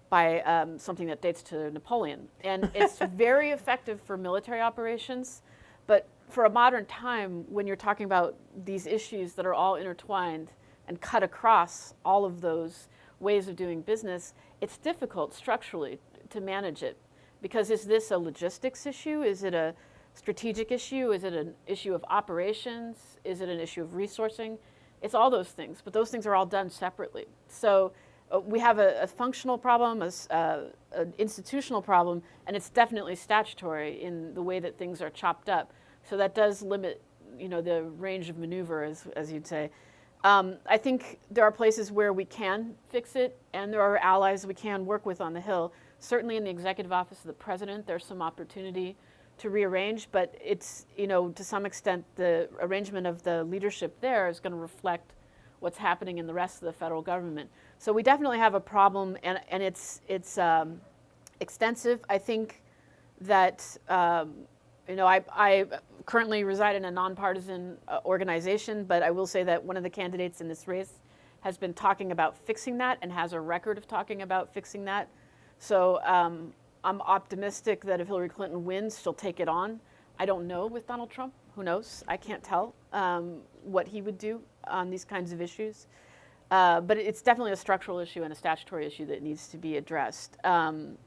by something that dates to Napoleon. And it's very effective for military operations, but for a modern time, when you're talking about these issues that are all intertwined and cut across all of those ways of doing business, it's difficult structurally to manage it. Because is this a logistics issue? Is it a strategic issue? Is it an issue of operations? Is it an issue of resourcing? It's all those things, but those things are all done separately. So we have a functional problem, an institutional problem, and it's definitely statutory in the way that things are chopped up. So that does limit, you know, the range of maneuver, as you'd say. I think there are places where we can fix it, and there are allies we can work with on the Hill. Certainly in the Executive Office of the President, there's some opportunity to rearrange, but it's, you know, to some extent, the arrangement of the leadership there is going to reflect what's happening in the rest of the federal government. So we definitely have a problem, and it's extensive. I think that, you know, I currently reside in a nonpartisan organization, but I will say that one of the candidates in this race has been talking about fixing that and has a record of talking about fixing that. So I'm optimistic that if Hillary Clinton wins, she'll take it on. I don't know with Donald Trump. Who knows? I can't tell what he would do on these kinds of issues. But it's definitely a structural issue and a statutory issue that needs to be addressed.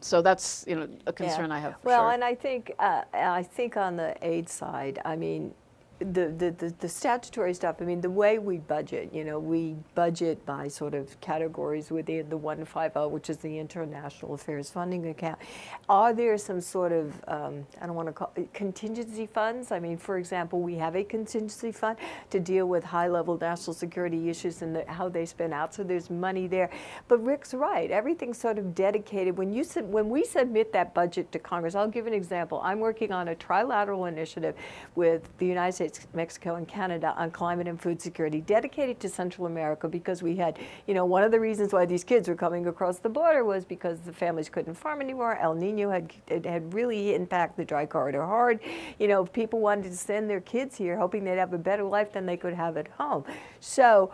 So that's, you know, a concern I have for well, sure. and I think on the aid side, I mean, the statutory stuff, I mean, the way we budget, you know, we budget by sort of categories within the 150, which is the International Affairs Funding Account. Are there some sort of, I don't want to call it contingency funds? I mean, for example, we have a contingency fund to deal with high-level national security issues and how they spin out, so there's money there. But Rick's right, everything's sort of dedicated. When we submit that budget to Congress, I'll give an example. I'm working on a trilateral initiative with the United States, Mexico, and Canada on climate and food security, dedicated to Central America, because we had, you know, one of the reasons why these kids were coming across the border was because the families couldn't farm anymore. El Nino had really impacted the dry corridor hard. You know, people wanted to send their kids here, hoping they'd have a better life than they could have at home. So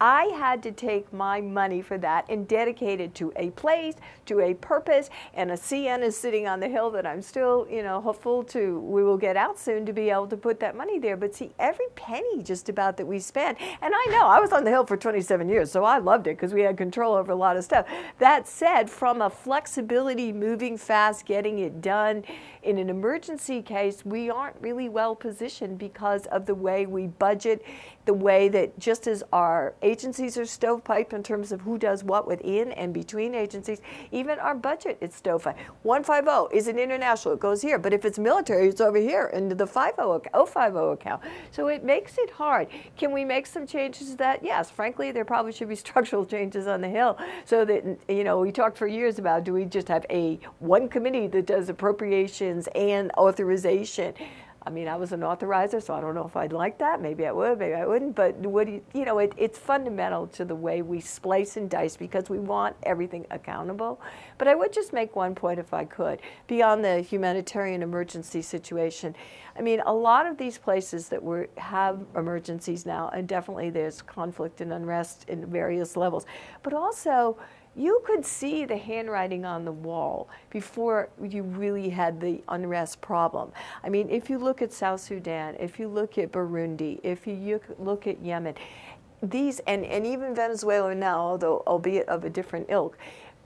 I had to take my money for that and dedicate it to a place, to a purpose, and a CN is sitting on the Hill that I'm still, you know, hopeful we will get out soon to be able to put that money there. But see, every penny just about that we spend, and I know I was on the Hill for 27 years, so I loved it because we had control over a lot of stuff. That said, from a flexibility, moving fast, getting it done, in an emergency case, we aren't really well positioned because of the way we budget the way that just as our agencies are stovepipe in terms of who does what within and between agencies, even our budget is stovepipe. 150 is an international, it goes here, but if it's military, it's over here into the 050 account. So it makes it hard. Can we make some changes to that? Yes, frankly, there probably should be structural changes on the Hill so that, you know, we talked for years about, do we just have one committee that does appropriations and authorization? I mean, I was an authorizer, so I don't know if I'd like that. Maybe I would, maybe I wouldn't. But what do you know, it's fundamental to the way we splice and dice because we want everything accountable. But I would just make one point, if I could, beyond the humanitarian emergency situation. I mean, a lot of these places that have emergencies now, and definitely there's conflict and unrest in various levels, but also you could see the handwriting on the wall before you really had the unrest problem. I mean, if you look at South Sudan, if you look at Burundi, if you look at Yemen, these, and even Venezuela now, although albeit of a different ilk,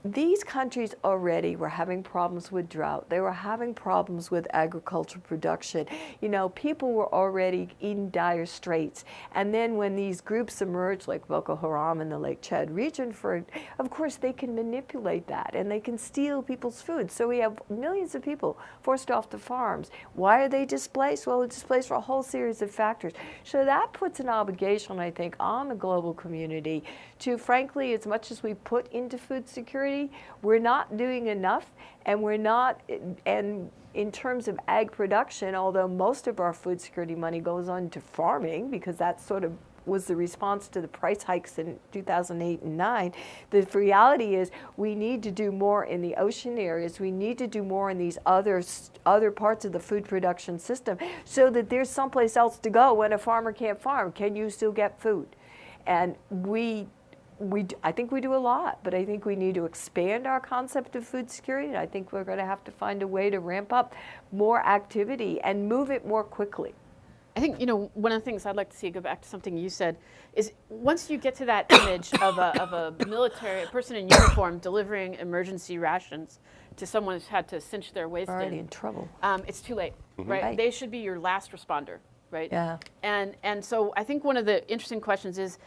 these countries already were having problems with drought. They were having problems with agricultural production. You know, people were already in dire straits. And then when these groups emerged, like Boko Haram in the Lake Chad region, of course, they can manipulate that and they can steal people's food. So we have millions of people forced off the farms. Why are they displaced? Well, they're displaced for a whole series of factors. So that puts an obligation, I think, on the global community to, frankly, as much as we put into food security, we're not doing enough, and we're not, and in terms of ag production, although most of our food security money goes on to farming, because that sort of was the response to the price hikes in 2008 and 9, the reality is we need to do more in the ocean areas. We need to do more in these other parts of the food production system so that there's someplace else to go when a farmer can't farm. Can you still get food? And I think we do a lot, but I think we need to expand our concept of food security, and I think we're going to have to find a way to ramp up more activity and move it more quickly. I think, you know, one of the things I'd like to see, go back to something you said, is once you get to that image of a military, a person in uniform delivering emergency rations to someone who's had to cinch their waist Already in trouble. It's too late, right? Right. They should be your last responder, right? Yeah. And so I think one of the interesting questions is,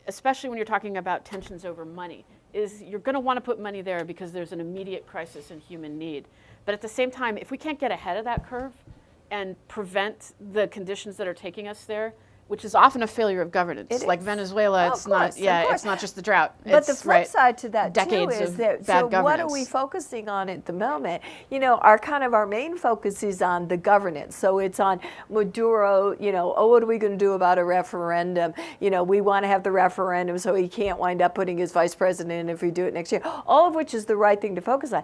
especially when you're talking about tensions over money, is you're going to want to put money there because there's an immediate crisis in human need. But at the same time, if we can't get ahead of that curve and prevent the conditions that are taking us there, which is often a failure of governance. It like is. Venezuela, Oh, it's of course, not, yeah, of course. it's not just the drought. But the It's, flip right, side to that decades too is of that, bad so governance. what are we focusing on at the moment? You know, our main focus is on the governance. So it's on Maduro, you know, oh, what are we going to do about a referendum? You know, we want to have the referendum so he can't wind up putting his vice president in if we do it next year. All of which is the right thing to focus on.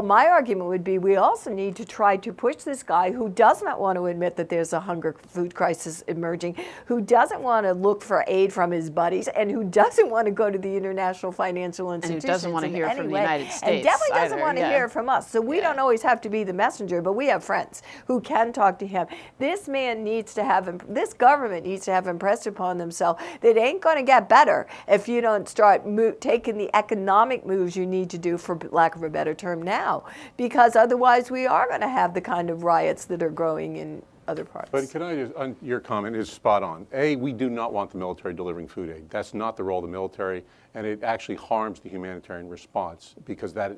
My argument would be we also need to try to push this guy who does not want to admit that there's a hunger food crisis emerging, who doesn't want to look for aid from his buddies, and who doesn't want to go to the international financial institutions. who doesn't want to in hear any from the way, United States and definitely doesn't either, want to yeah. hear from us. So we Yeah. don't always have to be the messenger, but we have friends who can talk to him. This man needs to have, this government needs to have impressed upon themselves that it ain't going to get better if you don't start taking the economic moves you need to do, for lack of a better term, now, because otherwise we are going to have the kind of riots that are growing in other parts. But can I just, your comment is spot on. We do not want the military delivering food aid. That's not the role of the military, and it actually harms the humanitarian response, because that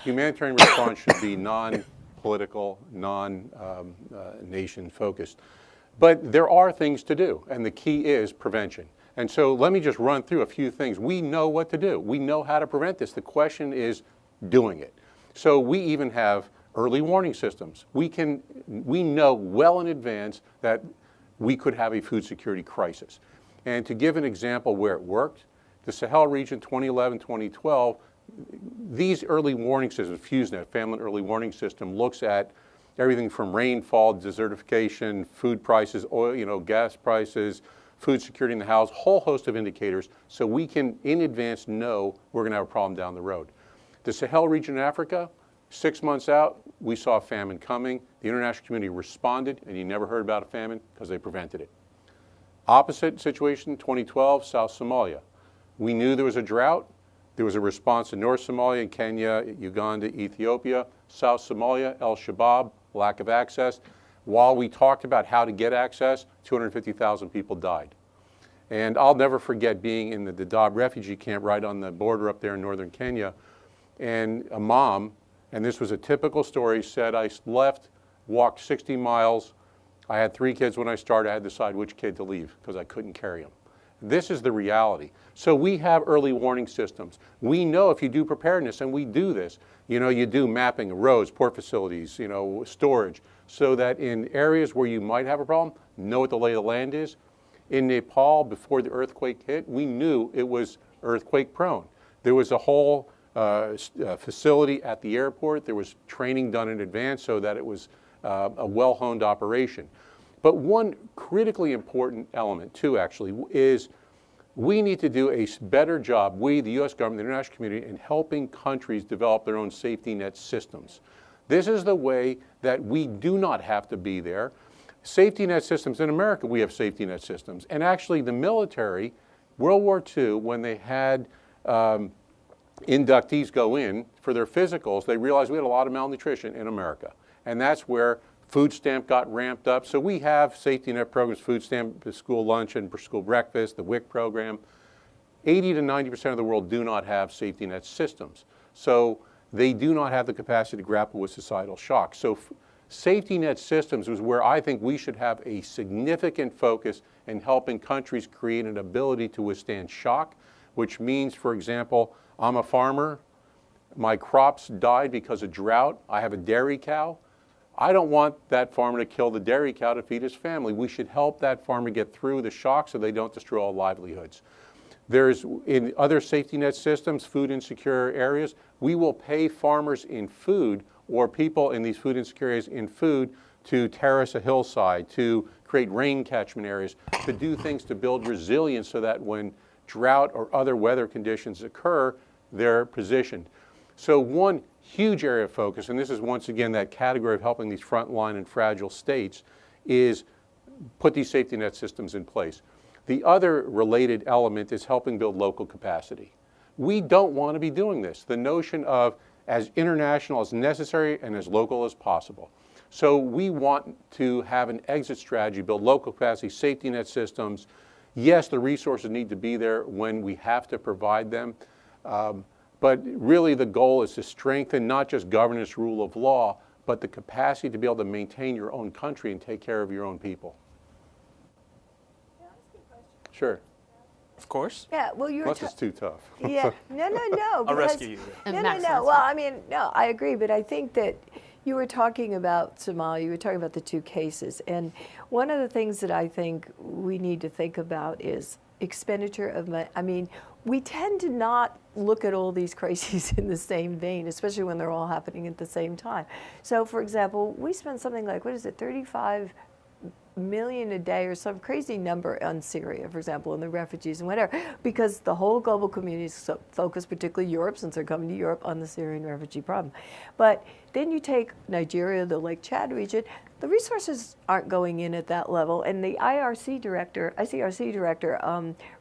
humanitarian response should be non-political, non-nation focused. But there are things to do, and the key is prevention. And so let me just run through a few things. We know what to do. We know how to prevent this. The question is doing it. So we even have early warning systems. We know well in advance that we could have a food security crisis. And to give an example where it worked, the Sahel region 2011, 2012, these early warning systems, FuseNet, Famine Early Warning System, looks at everything from rainfall, desertification, food prices, oil, gas prices, food security in the house, whole host of indicators, so we can in advance know we're going to have a problem down the road. The Sahel region in Africa, 6 months out, we saw a famine coming. The international community responded, and you never heard about a famine because they prevented it. Opposite situation, 2012, South Somalia. We knew there was a drought. There was a response in North Somalia, Kenya, Uganda, Ethiopia. South Somalia, El Shabaab, lack of access. while we talked about how to get access, 250,000 people died. And I'll never forget being in the Dadaab refugee camp right on the border up there in northern Kenya, and a mom, and this was a typical story, said, I left, walked 60 miles. I had 3 kids when I started. I had to decide which kid to leave because I couldn't carry them. This is the reality. So we have early warning systems. We know if you do preparedness, and we do this, you do mapping of roads, port facilities, storage, so that in areas where you might have a problem, know what the lay of the land is. In Nepal, before the earthquake hit, we knew it was earthquake prone. There was a whole facility at the airport. There was training done in advance so that it was a well-honed operation. But one critically important element, too, actually, is we need to do a better job, we, the U.S. government, the international community, in helping countries develop their own safety net systems. This is the way that we do not have to be there. Safety net systems, in America, we have safety net systems. And actually, the military, World War II, when they had inductees go in for their physicals, they realized we had a lot of malnutrition in America. And that's where food stamp got ramped up. So we have safety net programs, food stamp, school lunch and school breakfast, the WIC program. 80 to 90% of the world do not have safety net systems. So they do not have the capacity to grapple with societal shock. So safety net systems is where I think we should have a significant focus in helping countries create an ability to withstand shock, which means, for example, I'm a farmer, my crops died because of drought, I have a dairy cow. I don't want that farmer to kill the dairy cow to feed his family. We should help that farmer get through the shock so they don't destroy all livelihoods. There's, in other safety net systems, food insecure areas, we will pay farmers in food or people in these food insecure areas in food to terrace a hillside, to create rain catchment areas, to do things to build resilience so that when drought or other weather conditions occur, they're positioned. So one huge area of focus, and this is once again that category of helping these frontline and fragile states, is put these safety net systems in place. The other related element is helping build local capacity. We don't want to be doing this. The notion of as international as necessary and as local as possible. So we want to have an exit strategy, build local capacity, safety net systems. Yes, the resources need to be there when we have to provide them. But really the goal is to strengthen not just governance, rule of law, but the capacity to be able to maintain your own country and take care of your own people. Sure. Of course. Yeah, well, you're Unless it's too tough. Yeah, no. I'll because- rescue you. And No. Max, Well, I mean, no, I agree, but I think that you were talking about Somalia, you were talking about the 2 cases, and one of the things that I think we need to think about is expenditure of money. I mean, we tend to not look at all these crises in the same vein, especially when they're all happening at the same time. So, for example, we spend something like, 35 million a day or some crazy number on Syria, for example, and the refugees and whatever, because the whole global community is so focused, particularly Europe, since they're coming to Europe, on the Syrian refugee problem. But then you take Nigeria, the Lake Chad region, the resources aren't going in at that level. And the ICRC director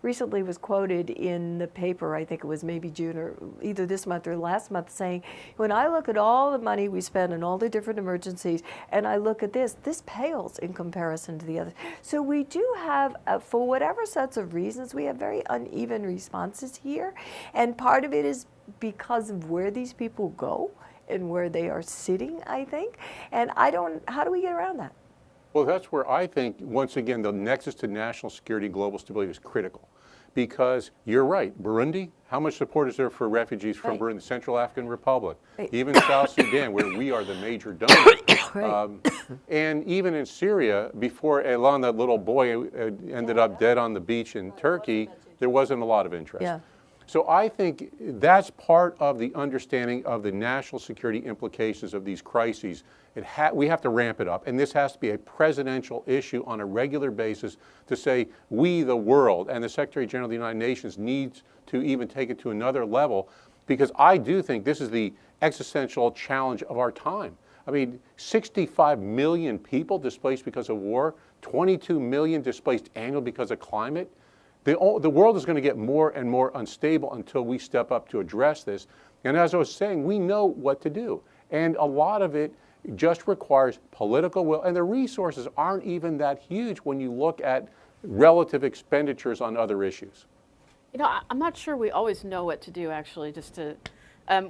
recently was quoted in the paper, I think it was maybe June or either this month or last month, saying, when I look at all the money we spend on all the different emergencies, and I look at this pales in comparison to the others. So we do have, for whatever sets of reasons, we have very uneven responses here. And part of it is because of where these people go and where they are sitting, I think. And how do we get around that? Well, that's where I think, once again, the nexus to national security, global stability is critical. Because you're right, Burundi, how much support is there for refugees from Burundi, the Central African Republic, even South Sudan, where we are the major donor. And even in Syria, before Elan, that little boy, ended up dead on the beach in Turkey, there wasn't a lot of interest. Yeah. So I think that's part of the understanding of the national security implications of these crises. We have to ramp it up, and this has to be a presidential issue on a regular basis to say we, the world, and the Secretary General of the United Nations needs to even take it to another level, because I do think this is the existential challenge of our time. I mean, 65 million people displaced because of war, 22 million displaced annually because of climate. The world is going to get more and more unstable until we step up to address this. And as I was saying, we know what to do. And a lot of it It just requires political will, and the resources aren't even that huge when you look at relative expenditures on other issues. You know, I'm not sure we always know what to do, actually, just to,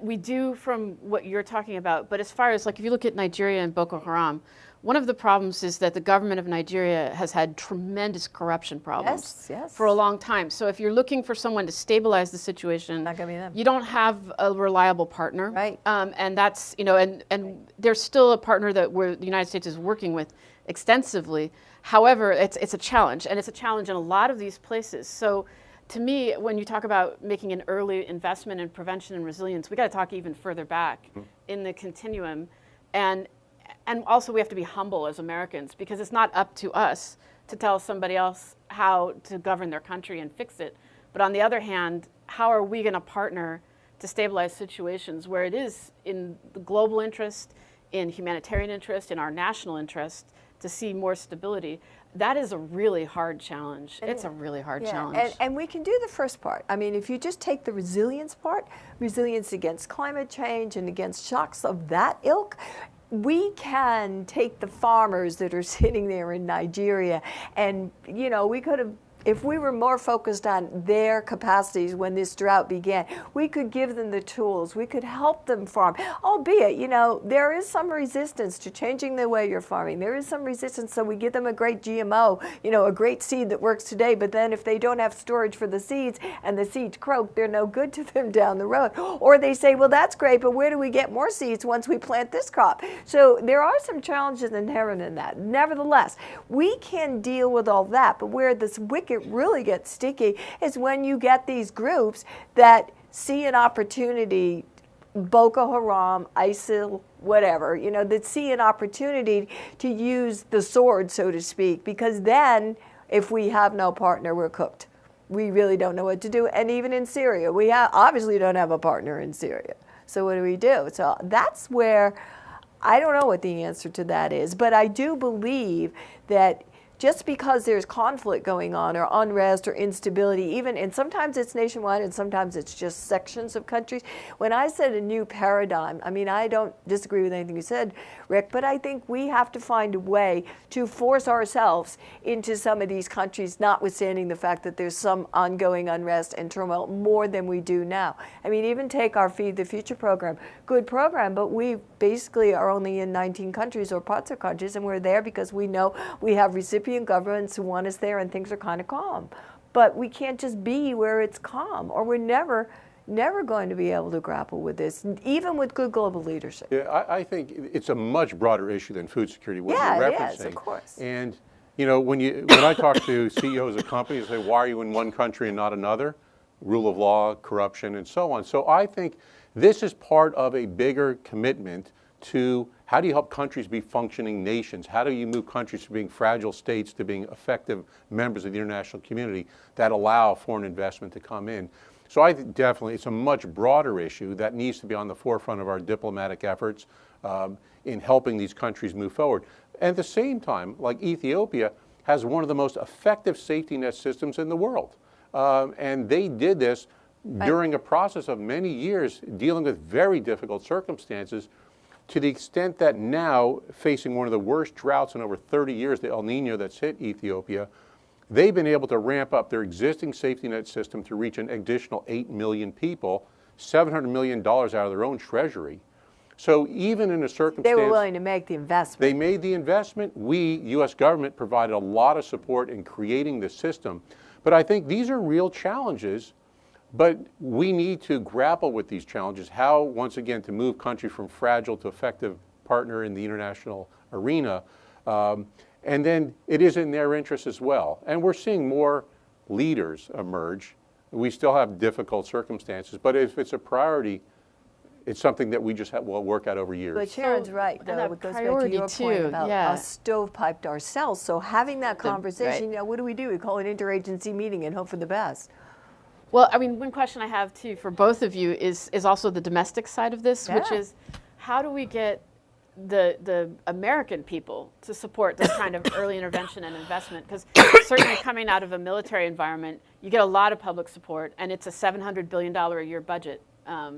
we do from what you're talking about, but as far as, like, if you look at Nigeria and Boko Haram, one of the problems is that the government of Nigeria has had tremendous corruption problems Yes. for a long time. So if you're looking for someone to stabilize the situation, Not gonna be them. you don't have a reliable partner. Right. And that's, you know, and there's still a partner that the United States is working with extensively. However, it's a challenge, and it's a challenge in a lot of these places. So to me, when you talk about making an early investment in prevention and resilience, we got to talk even further back in the continuum. And also we have to be humble as Americans, because it's not up to us to tell somebody else how to govern their country and fix it. But on the other hand, how are we going to partner to stabilize situations where it is in the global interest, in humanitarian interest, in our national interest to see more stability? That is a really hard challenge. It's a really hard challenge. And we can do the first part. I mean, if you just take the resilience part, resilience against climate change and against shocks of that ilk, we can take the farmers that are sitting there in Nigeria and, you know, we could have, if we were more focused on their capacities when this drought began, we could give them the tools, we could help them farm. Albeit, you know, there is some resistance to changing the way you're farming. There is some resistance, so we give them a great GMO, you know, a great seed that works today, but then if they don't have storage for the seeds and the seeds croak, they're no good to them down the road. Or they say, well, that's great, but where do we get more seeds once we plant this crop? So there are some challenges inherent in that. Nevertheless, we can deal with all that, but where this wicket really gets sticky is when you get these groups that see an opportunity, Boko Haram, ISIL, whatever, you know, that see an opportunity to use the sword, so to speak, because then if we have no partner, we're cooked. We really don't know what to do. And even in Syria, we obviously don't have a partner in Syria. So what do we do? So that's where I don't know what the answer to that is, but I do believe that just because there's conflict going on or unrest or instability, even, and sometimes it's nationwide and sometimes it's just sections of countries. When I said a new paradigm, I mean, I don't disagree with anything you said, Rick, but I think we have to find a way to force ourselves into some of these countries, notwithstanding the fact that there's some ongoing unrest and turmoil more than we do now. I mean, even take our Feed the Future program, good program, but we basically are only in 19 countries or parts of countries, and we're there because we know we have recipients governments who want us there and things are kind of calm. But we can't just be where it's calm, or we're never going to be able to grapple with this, even with good global leadership. Yeah, I think it's a much broader issue than food security, what Yeah, you're it referencing. is, of course. And you know, when I talk to CEOs of companies, they say, why are you in one country and not another? Rule of law, corruption, and so on. So I think this is part of a bigger commitment to how do you help countries be functioning nations? How do you move countries from being fragile states to being effective members of the international community that allow foreign investment to come in? So I think definitely it's a much broader issue that needs to be on the forefront of our diplomatic efforts in helping these countries move forward. At the same time, like Ethiopia has one of the most effective safety net systems in the world. And they did this during a process of many years dealing with very difficult circumstances, to the extent that now, facing one of the worst droughts in over 30 years, the El Nino that's hit Ethiopia, they've been able to ramp up their existing safety net system to reach an additional 8 million people, $700 million out of their own treasury. So even in a circumstance... They were willing to make the investment. They made the investment. We, U.S. government, provided a lot of support in creating the system. But I think these are real challenges. But we need to grapple with these challenges, how, once again, to move country from fragile to effective partner in the international arena. And then it is in their interest as well. And we're seeing more leaders emerge. We still have difficult circumstances, but if it's a priority, it's something that we just will work out over years. But Sharon's right, and though. that It goes back to priority your point too, about yeah. us stovepiped ourselves. So having that conversation, right. you know, what do? We call an interagency meeting and hope for the best. Well, I mean, one question I have too for both of you is also the domestic side of this, which Yeah. is how do we get the American people to support this kind of early intervention and investment? Because certainly coming out of a military environment, you get a lot of public support, and it's a $700 billion a year budget.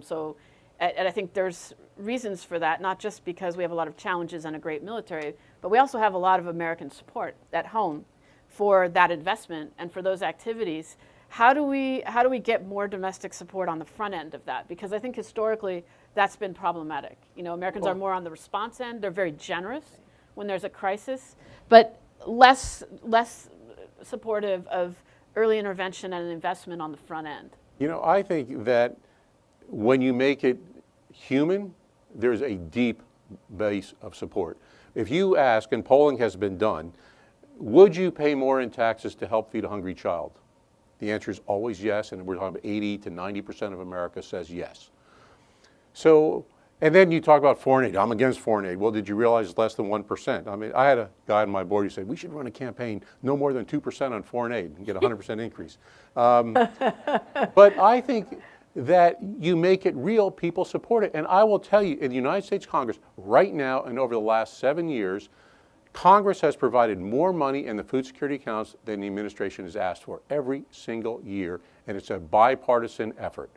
So And I think there's reasons for that, not just because we have a lot of challenges and a great military, but we also have a lot of American support at home for that investment and for those activities. How do we get more domestic support on the front end of that? Because I think historically that's been problematic. You know, Americans are more on the response end. They're very generous when there's a crisis, but less supportive of early intervention and investment on the front end. You know, I think that when you make it human, there's a deep base of support. If you ask, and polling has been done, would you pay more in taxes to help feed a hungry child? The answer is always yes, and we're talking about 80 to 90% of America says yes. So, and then you talk about foreign aid. I'm against foreign aid. Well, did you realize it's less than 1%? I mean, I had a guy on my board who said, we should run a campaign no more than 2% on foreign aid and get a 100% increase. But I think that you make it real, people support it. And I will tell you, in the United States Congress, right now and over the last 7 years, Congress has provided more money in the food security accounts than the administration has asked for every single year, and it's a bipartisan effort.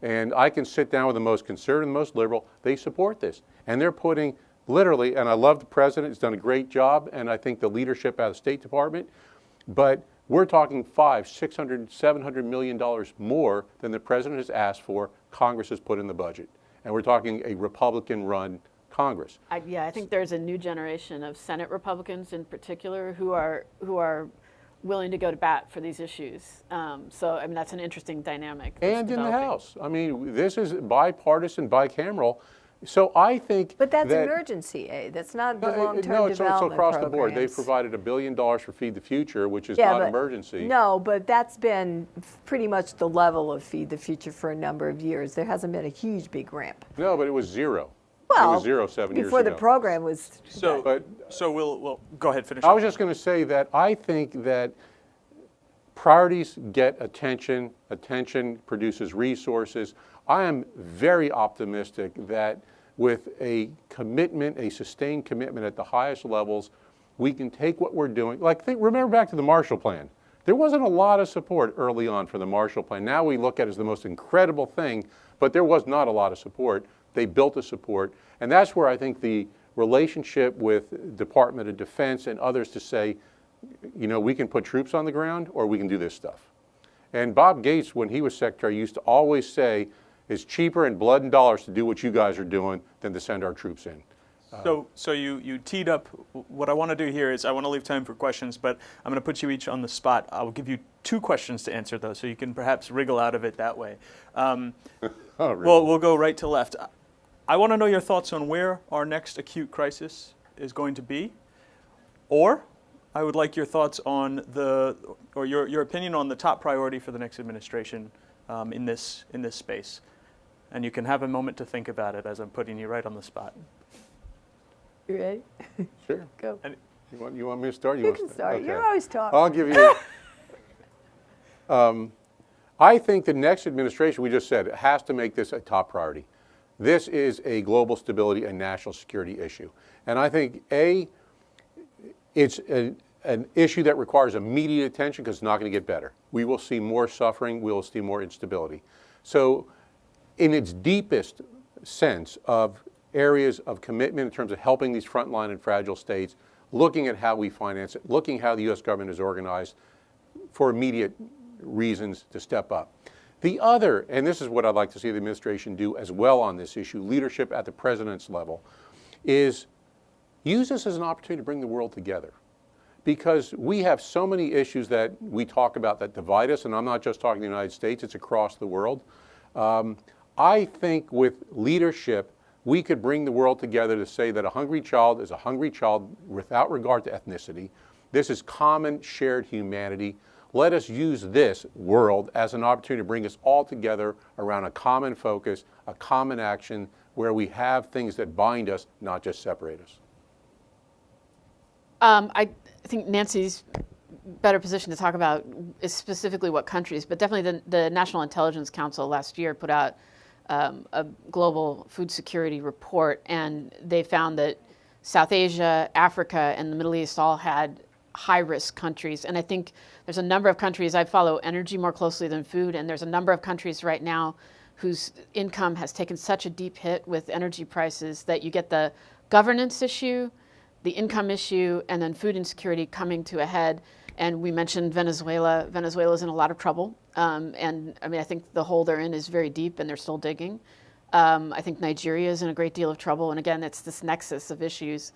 And I can sit down with the most conservative, the most liberal, they support this. And they're putting literally, and I love the president, he's done a great job, and I think the leadership out of the State Department, but we're talking $500, $600, $700 million more than the president has asked for, Congress has put in the budget. And we're talking a Republican-run Congress. I think there's a new generation of Senate Republicans in particular who are willing to go to bat for these issues. So, I mean, that's an interesting dynamic. And in the House. I mean, this is bipartisan, bicameral. So I think But that's emergency aid. That's not the long-term development it's across the board. They've programs. provided $1 billion for Feed the Future, which is Yeah, not but- emergency. No, but that's been pretty much the level of Feed the Future for a number of years. There hasn't been a huge, big ramp. No, but it was zero. It Well, was zero 7 years before ago. the program was. So, But we'll go ahead, finish. I up. was just going to say that I think that priorities get attention. Attention produces resources. I am very optimistic that with a commitment, a sustained commitment at the highest levels, we can take what we're doing. Remember back to the Marshall Plan. There wasn't a lot of support early on for the Marshall Plan. Now we look at it as the most incredible thing, but there was not a lot of support. They built the support, and that's where I think the relationship with Department of Defense and others to say, you know, we can put troops on the ground or we can do this stuff. And Bob Gates, when he was secretary, used to always say, it's cheaper in blood and dollars to do what you guys are doing than to send our troops in. So you teed up. What I want to do here is I want to leave time for questions, but I'm going to put you each on the spot. I will give you 2 questions to answer those, so you can perhaps wriggle out of it that way. Oh, really? Well, we'll go right to left. I want to know your thoughts on where our next acute crisis is going to be, or I would like your thoughts on your opinion on the top priority for the next administration in this space. And you can have a moment to think about it as I'm putting you right on the spot. You ready? Sure. Go. You want me to start? You can start. Okay. You're always talking. I'll give you. I think the next administration, we just said, has to make this a top priority. This is a global stability and national security issue. And I think, it's an issue that requires immediate attention because it's not going to get better. We will see more suffering. We will see more instability. So in its deepest sense of areas of commitment in terms of helping these frontline and fragile states, looking at how we finance it, looking how the U.S. government is organized for immediate reasons to step up. The other, and this is what I'd like to see the administration do as well on this issue, leadership at the president's level, is use this as an opportunity to bring the world together. Because we have so many issues that we talk about that divide us, and I'm not just talking the United States, it's across the world. I think with leadership, we could bring the world together to say that a hungry child is a hungry child without regard to ethnicity. This is common shared humanity. Let us use this world as an opportunity to bring us all together around a common focus, a common action, where we have things that bind us, not just separate us. I think Nancy's better position to talk about is specifically what countries, but definitely the National Intelligence Council last year put out a global food security report, and they found that South Asia, Africa, and the Middle East all had high-risk countries. And I think there's a number of countries, I follow energy more closely than food, and there's a number of countries right now whose income has taken such a deep hit with energy prices that you get the governance issue, the income issue, and then food insecurity coming to a head. And we mentioned Venezuela. Venezuela's in a lot of trouble. And I mean, I think the hole they're in is very deep and they're still digging. I think Nigeria is in a great deal of trouble. And again, it's this nexus of issues.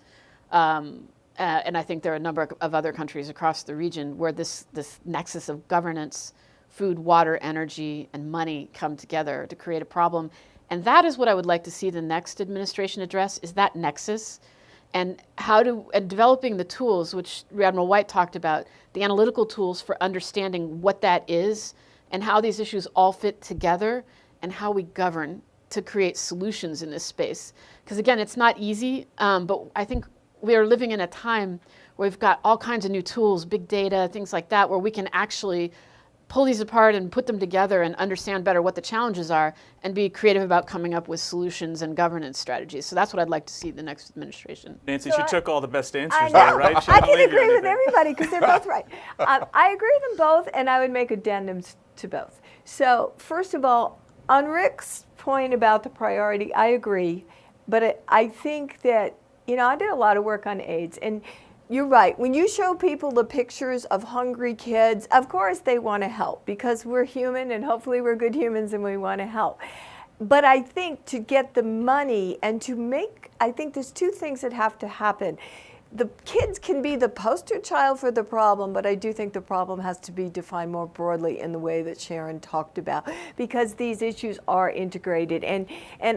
And I think there are a number of other countries across the region where this nexus of governance, food, water, energy, and money come together to create a problem. And that is what I would like to see the next administration address, is that nexus. And developing the tools, which Rear Admiral White talked about, the analytical tools for understanding what that is and how these issues all fit together and how we govern to create solutions in this space. Because again, it's not easy, but I think we are living in a time where we've got all kinds of new tools, big data, things like that, where we can actually pull these apart and put them together and understand better what the challenges are and be creative about coming up with solutions and governance strategies. So that's what I'd like to see the next administration. Nancy, So she I- took all the best answers I there, know. right? She I didn't can leave you agree with anything. everybody because they're both right. I agree with them both, and I would make addendums to both. So first of all, on Rick's point about the priority, I agree. But I think that, I did a lot of work on AIDS, and you're right. When you show people the pictures of hungry kids, of course they want to help because we're human and hopefully we're good humans and we want to help. But I think to get the money and I think there's two things that have to happen. The kids can be the poster child for the problem, but I do think the problem has to be defined more broadly in the way that Sharon talked about, because these issues are integrated. And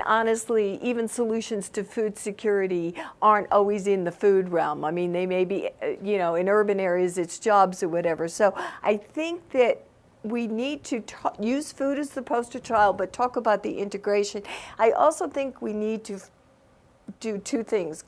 honestly, even solutions to food security aren't always in the food realm. I mean, they may be, in urban areas, it's jobs or whatever. So I think that we need to use food as the poster child, but talk about the integration. I also think we need to do two things.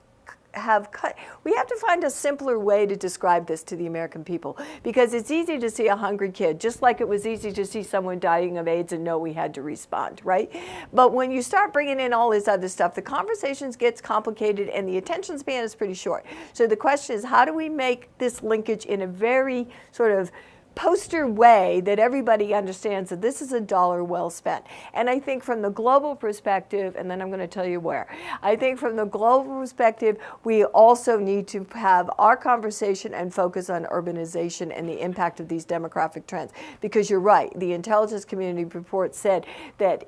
We have to find a simpler way to describe this to the American people, because it's easy to see a hungry kid, just like it was easy to see someone dying of AIDS and know we had to respond, right? But when you start bringing in all this other stuff, the conversations gets complicated and the attention span is pretty short. So the question is, how do we make this linkage in a very sort of poster way that everybody understands that this is a dollar well spent? And I think from the global perspective, and then I'm going to tell you where, I think from the global perspective, we also need to have our conversation and focus on urbanization and the impact of these demographic trends. Because you're right, the intelligence community report said that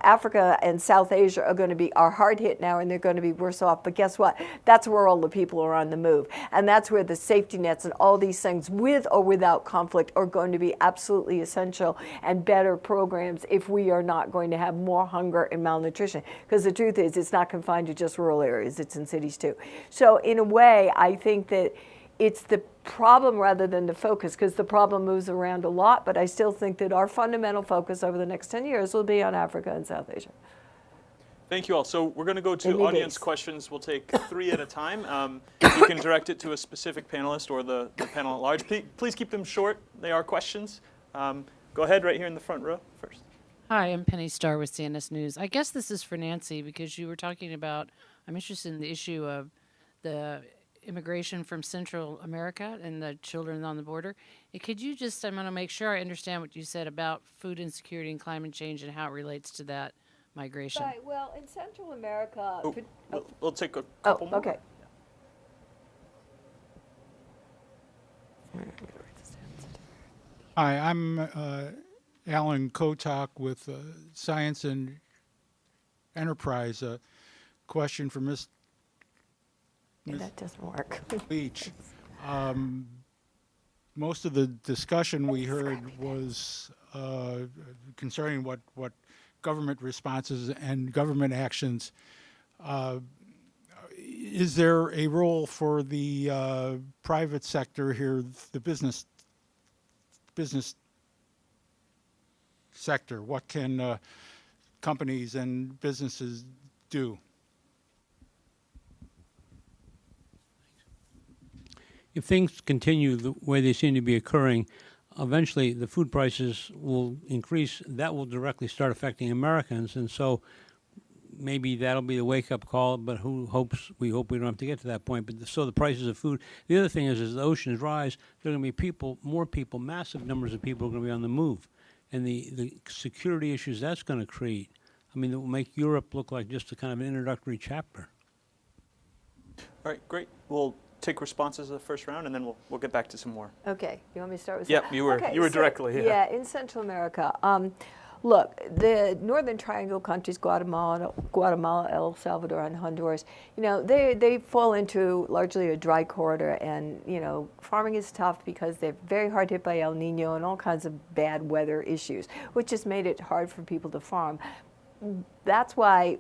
Africa and South Asia are going to be hard hit now and they're going to be worse off. But guess what? That's where all the people are on the move. And that's where the safety nets and all these things, with or without conflict, are going to be absolutely essential, and better programs if we are not going to have more hunger and malnutrition. Because the truth is, it's not confined to just rural areas, it's in cities too. So in a way, I think that it's the problem rather than the focus, because the problem moves around a lot, but I still think that our fundamental focus over the next 10 years will be on Africa and South Asia. Thank you all. So we're going to go In to the audience days. questions. We'll take 3 at a time. You can direct it to a specific panelist or the panel at large. Please keep them short. They are questions. Go ahead, right here in the front row first. Hi, I'm Penny Starr with CNS News. I guess this is for Nancy, because you were talking about, I'm interested in the issue of the immigration from Central America and the children on the border. Could you just, I'm going to make sure I understand what you said about food insecurity and climate change and how it relates to that migration. Right, well, in Central America... We'll take a couple more. okay. Hi, I'm Alan Kotak with Science and Enterprise. A question for Ms. That doesn't work. Leach. Most of the discussion we heard was concerning what government responses and government actions. Is there a role for the private sector here, the business sector? What can companies and businesses do? If things continue the way they seem to be occurring, eventually the food prices will increase. That will directly start affecting Americans, and so maybe that'll be the wake-up call, but we hope we don't have to get to that point. But so the prices of food. The other thing is, as the oceans rise, there are going to be more people, massive numbers of people are going to be on the move. and the security issues that's going to create. I mean, it will make Europe look like just a kind of an introductory chapter. All right, great. We'll take responses of the first round, and then we'll get back to some more. Okay, you want me to start with? Yep, that? you were Okay, directly. Yeah. Yeah, in Central America. Look, the Northern Triangle countries, Guatemala, El Salvador, and Honduras, you know, they fall into largely a dry corridor, and, you know, farming is tough because they're very hard hit by El Nino and all kinds of bad weather issues, which has made it hard for people to farm. That's why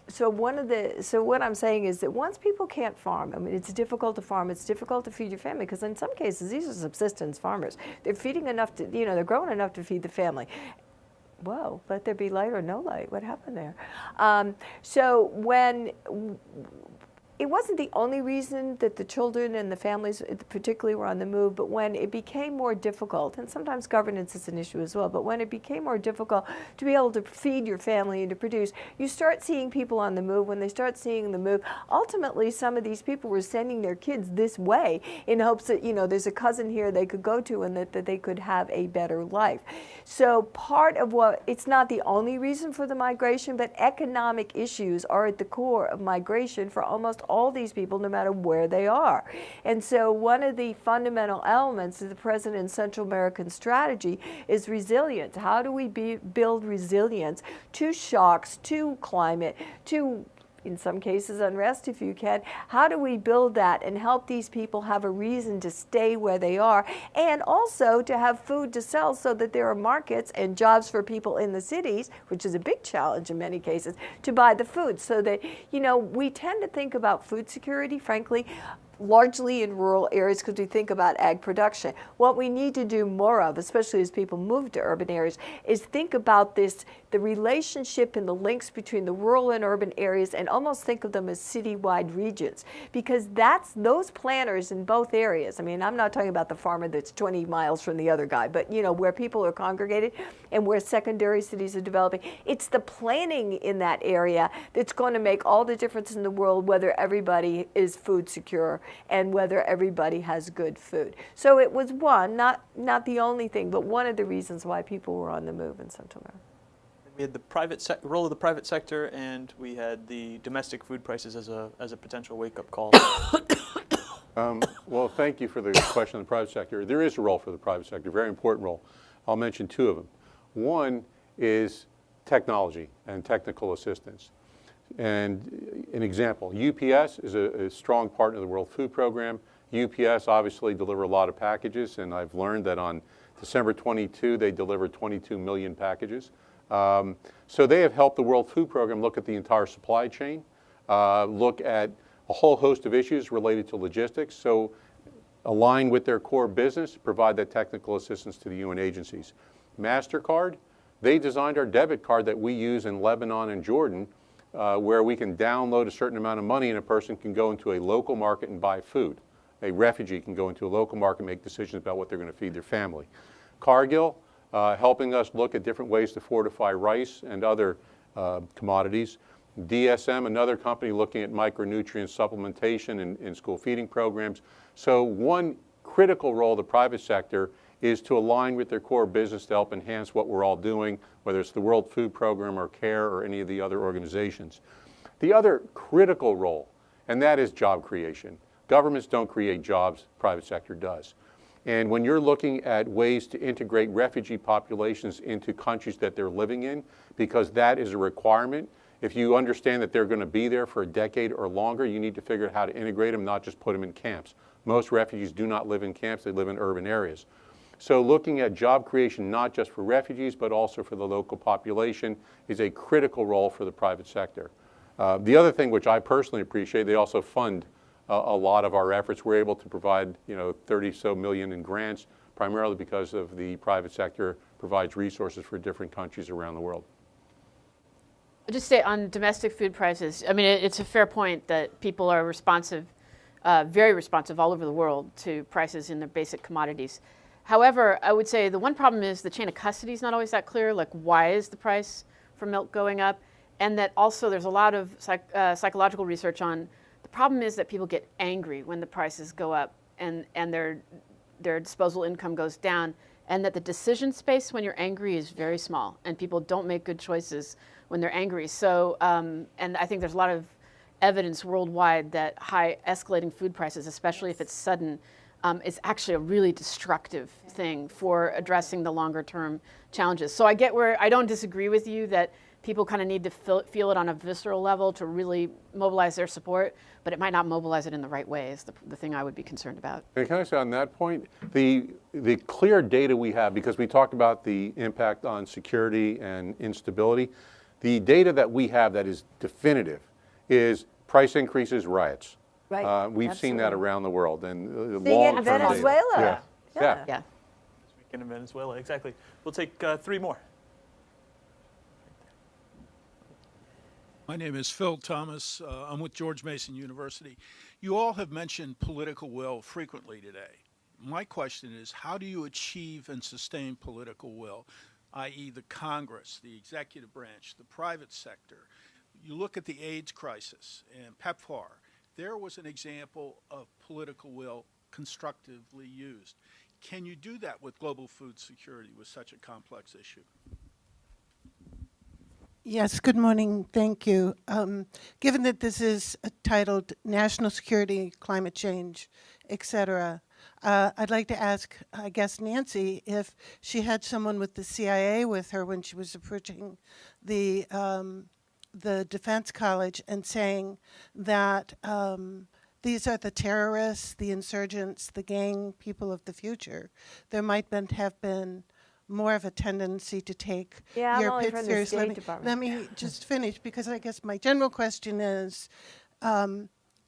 so what I'm saying is that once people can't farm, I mean, it's difficult to farm, it's difficult to feed your family, because in some cases, these are subsistence farmers. They're feeding enough to, you know, they're growing enough to feed the family. Whoa, let there be light or no light. What happened there? So when it wasn't the only reason that the children and the families particularly were on the move, but when it became more difficult, and sometimes governance is an issue as well, but when it became more difficult to be able to feed your family and to produce, you start seeing people on the move. When they start seeing the move, ultimately some of these people were sending their kids this way in hopes that, you know, there's a cousin here they could go to and that they could have a better life. So part of it's not the only reason for the migration, but economic issues are at the core of migration for almost all these people, no matter where they are. And so one of the fundamental elements of the President's Central American strategy is resilience. How do we build resilience to shocks, to climate, to, in some cases, unrest, if you can? How do we build that and help these people have a reason to stay where they are, and also to have food to sell so that there are markets and jobs for people in the cities, which is a big challenge in many cases, to buy the food? So that, you know, we tend to think about food security, frankly, largely in rural areas because we think about ag production. What we need to do more of, especially as people move to urban areas, is think about this, the relationship and the links between the rural and urban areas, and almost think of them as citywide regions, because that's those planters in both areas. I mean, I'm not talking about the farmer that's 20 miles from the other guy, but, you know, where people are congregated and where secondary cities are developing. It's the planning in that area that's going to make all the difference in the world, whether everybody is food secure and whether everybody has good food. So it was one, not the only thing, but one of the reasons why people were on the move in Central America. We had the role of the private sector, and we had the domestic food prices as a potential wake-up call. Well, thank you for the question on the private sector. There is a role for the private sector, a very important role. I'll mention two of them. One is technology and technical assistance. And an example, UPS is a strong partner of the World Food Program. UPS obviously deliver a lot of packages, and I've learned that on December 22, they delivered 22 million packages. So they have helped the World Food Program look at the entire supply chain, look at a whole host of issues related to logistics, so align with their core business, provide that technical assistance to the UN agencies. MasterCard, they designed our debit card that we use in Lebanon and Jordan, where we can download a certain amount of money and a person can go into a local market and buy food. A refugee can go into a local market and make decisions about what they're going to feed their family. Cargill, helping us look at different ways to fortify rice and other commodities. DSM, another company looking at micronutrient supplementation in school feeding programs. So one critical role of the private sector is to align with their core business to help enhance what we're all doing, whether it's the World Food Program or CARE or any of the other organizations. The other critical role, and that is job creation. Governments don't create jobs, private sector does. And when you're looking at ways to integrate refugee populations into countries that they're living in, because that is a requirement, if you understand that they're going to be there for a decade or longer, you need to figure out how to integrate them, not just put them in camps. Most refugees do not live in camps, they live in urban areas. So looking at job creation, not just for refugees, but also for the local population, is a critical role for the private sector. The other thing which I personally appreciate, they also fund a lot of our efforts. We're able to provide, 30-so million in grants, primarily because of the private sector provides resources for different countries around the world. I'll just say on domestic food prices, I mean, it's a fair point that people are responsive, very responsive all over the world to prices in their basic commodities. However, I would say the one problem is the chain of custody is not always that clear, like why is the price for milk going up? And that also there's a lot of psychological research on the problem is that people get angry when the prices go up and their disposable income goes down and that the decision space when you're angry is very small, and people don't make good choices when they're angry. So, and I think there's a lot of evidence worldwide that high escalating food prices, especially if it's sudden, is actually a really destructive thing for addressing the longer term challenges. So I get where I don't disagree with you that people kind of need to feel it on a visceral level to really mobilize their support, but it might not mobilize it in the right way is the thing I would be concerned about. And can I say on that point, the clear data we have, because we talked about the impact on security and instability, the data that we have that is definitive is price increases, riots. Right. We've seen that Absolutely. around the world, and Seeing it in long-term data. Venezuela. Yeah. Yeah. Yeah. This weekend in Venezuela, exactly. We'll take 3 more. My name is Phil Thomas. I'm with George Mason University. You all have mentioned political will frequently today. My question is, how do you achieve and sustain political will, i.e. the Congress, the executive branch, the private sector? You look at the AIDS crisis and PEPFAR. There was an example of political will constructively used. Can you do that with global food security with such a complex issue? Yes, good morning. Thank you. Given that this is titled National Security, Climate Change, et cetera, I'd like to ask, I guess, Nancy, if she had someone with the CIA with her when she was approaching the Defense College and saying that these are the terrorists, the insurgents, the gang people of the future. There might have been more of a tendency to take Yeah, I'm your only pitch from the seriously. State Department. Let me just finish, because I guess my general question is,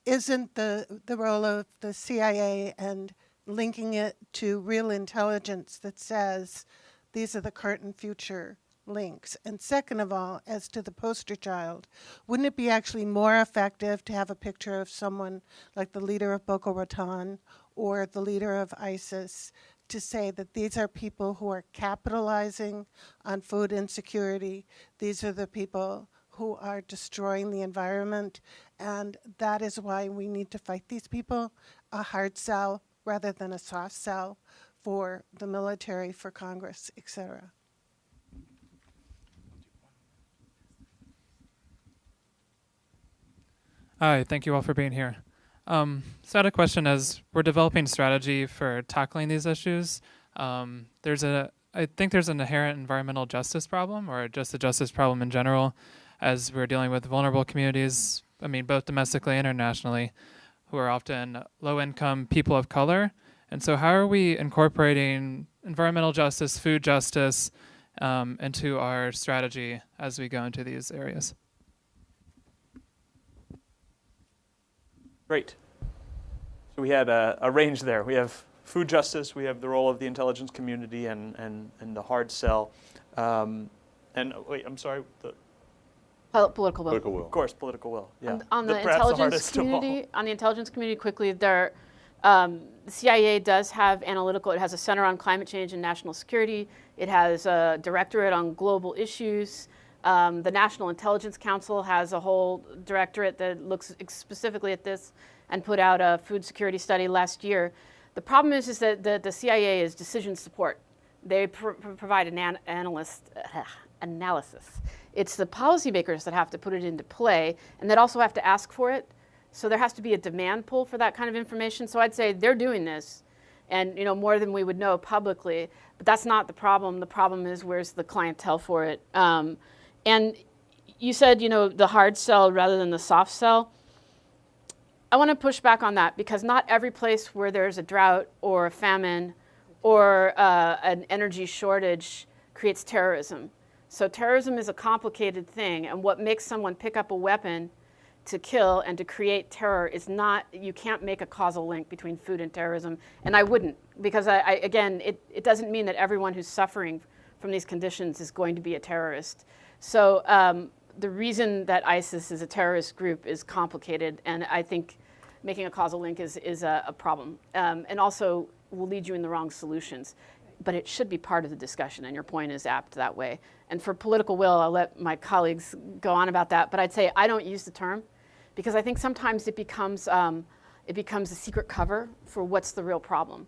isn't the role of the CIA and linking it to real intelligence that says these are the current and future links? And second of all, as to the poster child, wouldn't it be actually more effective to have a picture of someone like the leader of Boko Haram or the leader of ISIS to say that these are people who are capitalizing on food insecurity, these are the people who are destroying the environment, and that is why we need to fight these people, a hard sell rather than a soft sell for the military, for Congress, et cetera? Hi, thank you all for being here. So I had a question as we're developing strategy for tackling these issues. I think there's an inherent environmental justice problem, or just a justice problem in general, as we're dealing with vulnerable communities, I mean, both domestically and internationally, who are often low-income people of color. And so how are we incorporating environmental justice, food justice, into our strategy as we go into these areas? Great. So we had a range there. We have food justice, we have the role of the intelligence community and the hard sell. And wait, I'm sorry. Political will. Political will. Of course, political will. Yeah. On the Perhaps the intelligence hardest of all. community, quickly, the CIA does have analytical. It has a center on climate change and national security. It has a directorate on global issues. The National Intelligence Council has a whole directorate that looks specifically at this and put out a food security study last year. The problem is that the CIA is decision support. They provide an analysis. It's the policymakers that have to put it into play and that also have to ask for it. So there has to be a demand pull for that kind of information. So I'd say they're doing this, and more than we would know publicly. But that's not the problem. The problem is where's the clientele for it. And you said, the hard sell rather than the soft sell. I want to push back on that because not every place where there's a drought or a famine or an energy shortage creates terrorism. So terrorism is a complicated thing, and what makes someone pick up a weapon to kill and to create terror is not, you can't make a causal link between food and terrorism, and I wouldn't, because again, it doesn't mean that everyone who's suffering from these conditions is going to be a terrorist. So the reason that ISIS is a terrorist group is complicated, and I think making a causal link is a problem, and also will lead you in the wrong solutions. But it should be part of the discussion, and your point is apt that way. And for political will, I'll let my colleagues go on about that, but I'd say I don't use the term because I think sometimes it becomes a secret cover for what's the real problem.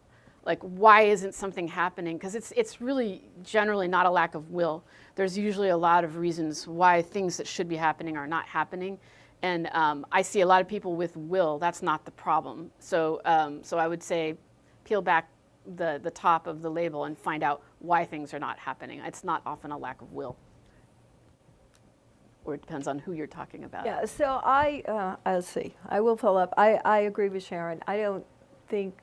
like why isn't something happening? Because it's really generally not a lack of will. There's usually a lot of reasons why things that should be happening are not happening. And I see a lot of people with will. That's not the problem. So I would say peel back the top of the label and find out why things are not happening. It's not often a lack of will. Or it depends on who you're talking about. Yeah, so I'll see. I will follow up. I agree with Sharon. I don't think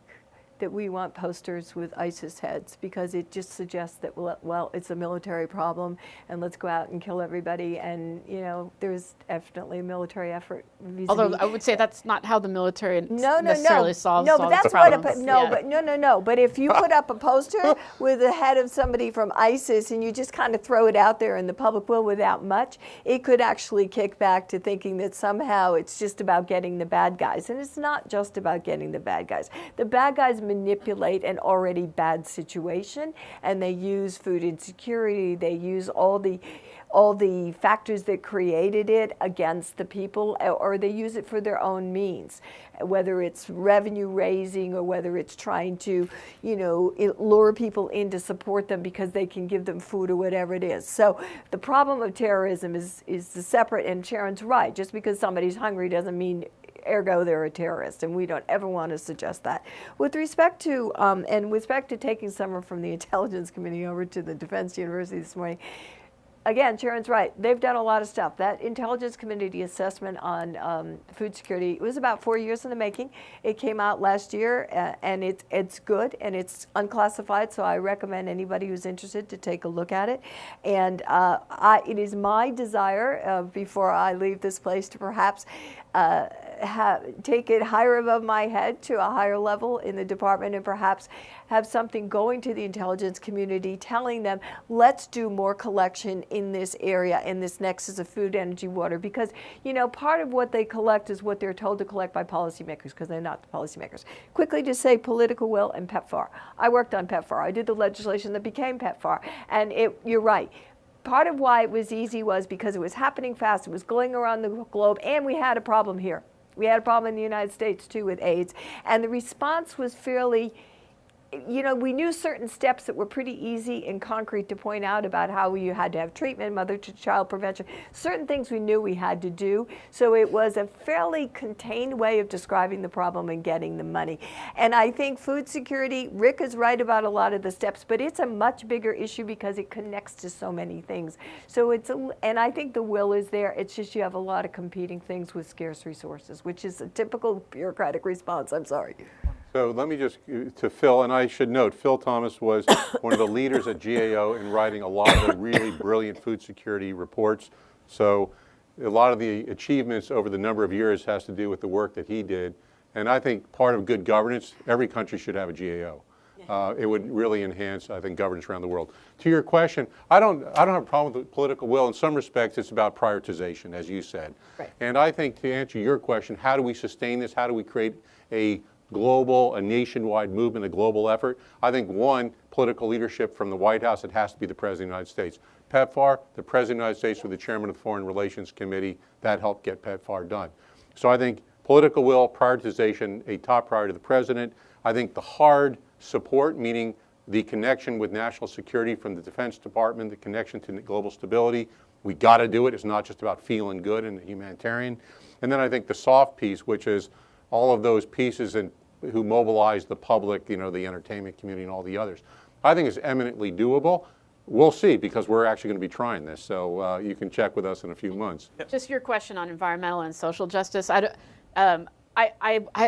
that we want posters with ISIS heads because it just suggests that, well, it's a military problem and let's go out and kill everybody. And, you know, there's definitely a military effort. Although I would say that's not how the military necessarily solves all all the the problems. problems. But if you put up a poster with the head of somebody from ISIS and you just kind of throw it out there in the public will without much, it could actually kick back to thinking that somehow it's just about getting the bad guys. And it's not just about getting the bad guys. The bad guys manipulate an already bad situation, and they use food insecurity, they use all the factors that created it against the people, or they use it for their own means, whether it's revenue raising or whether it's trying to, you know, lure people in to support them because they can give them food or whatever it is. So the problem of terrorism is the separate, and Sharon's right, just because somebody's hungry doesn't mean ergo they're a terrorist, and we don't ever want to suggest that. With respect to taking someone from the Intelligence Committee over to the Defense University this morning, again, Sharon's right. They've done a lot of stuff. That Intelligence Committee assessment on food security, it was about 4 years in the making. It came out last year, and it's good, and it's unclassified, so I recommend anybody who's interested to take a look at it. And it is my desire, before I leave this place, to perhaps take it higher above my head to a higher level in the department, and perhaps have something going to the intelligence community telling them, let's do more collection in this area, in this nexus of food, energy, water, because, you know, part of what they collect is what they're told to collect by policymakers, because they're not the policymakers. Quickly to say political will and PEPFAR. I worked on PEPFAR. I did the legislation that became PEPFAR, and you're right. Part of why it was easy was because it was happening fast, it was going around the globe, and we had a problem here. We had a problem in the United States, too, with AIDS. And the response was fairly, you know, we knew certain steps that were pretty easy and concrete to point out about how you had to have treatment, mother-to-child prevention, certain things we knew we had to do. So it was a fairly contained way of describing the problem and getting the money. And I think food security, Rick is right about a lot of the steps, but it's a much bigger issue because it connects to so many things. So and I think the will is there. It's just you have a lot of competing things with scarce resources, which is a typical bureaucratic response. I'm sorry. So let me just, to Phil, and I should note, Phil Thomas was one of the leaders at GAO in writing a lot of the really brilliant food security reports. So a lot of the achievements over the number of years has to do with the work that he did. And I think part of good governance, every country should have a GAO. It would really enhance, I think, governance around the world. To your question, I don't have a problem with the political will. In some respects, it's about prioritization, as you said. Right. And I think to answer your question, how do we sustain this? How do we create a global, a nationwide movement, a global effort? I think, one, political leadership from the White House. It has to be the President of the United States. PEPFAR, the President of the United States with the Chairman of the Foreign Relations Committee, that helped get PEPFAR done. So I think political will, prioritization, a top priority of the President. I think the hard support, meaning the connection with national security from the Defense Department, the connection to global stability, we got to do it. It's not just about feeling good and humanitarian. And then I think the soft piece, which is all of those pieces and who mobilize the public, you know, the entertainment community and all the others. I think it's eminently doable. We'll see, because we're actually going to be trying this. So you can check with us in a few months. Just your question on environmental and social justice. I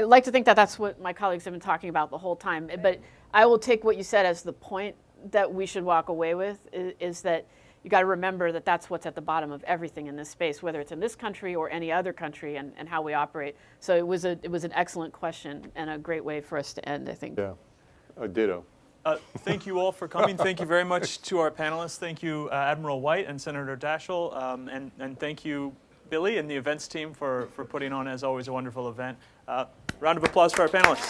like to think that that's what my colleagues have been talking about the whole time. But I will take what you said as the point that we should walk away with, is that you got to remember that that's what's at the bottom of everything in this space, whether it's in this country or any other country, and how we operate. So it was an excellent question and a great way for us to end, I think. Yeah, ditto. Thank you all for coming. Thank you very much to our panelists. Thank you, Admiral White and Senator Daschle, and thank you, Billy, and the events team for putting on, as always, a wonderful event. Round of applause for our panelists.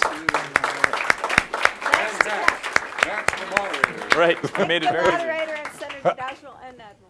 That's the moderator. Right, we made it very easy. Moderator and Senator Daschle and Admiral.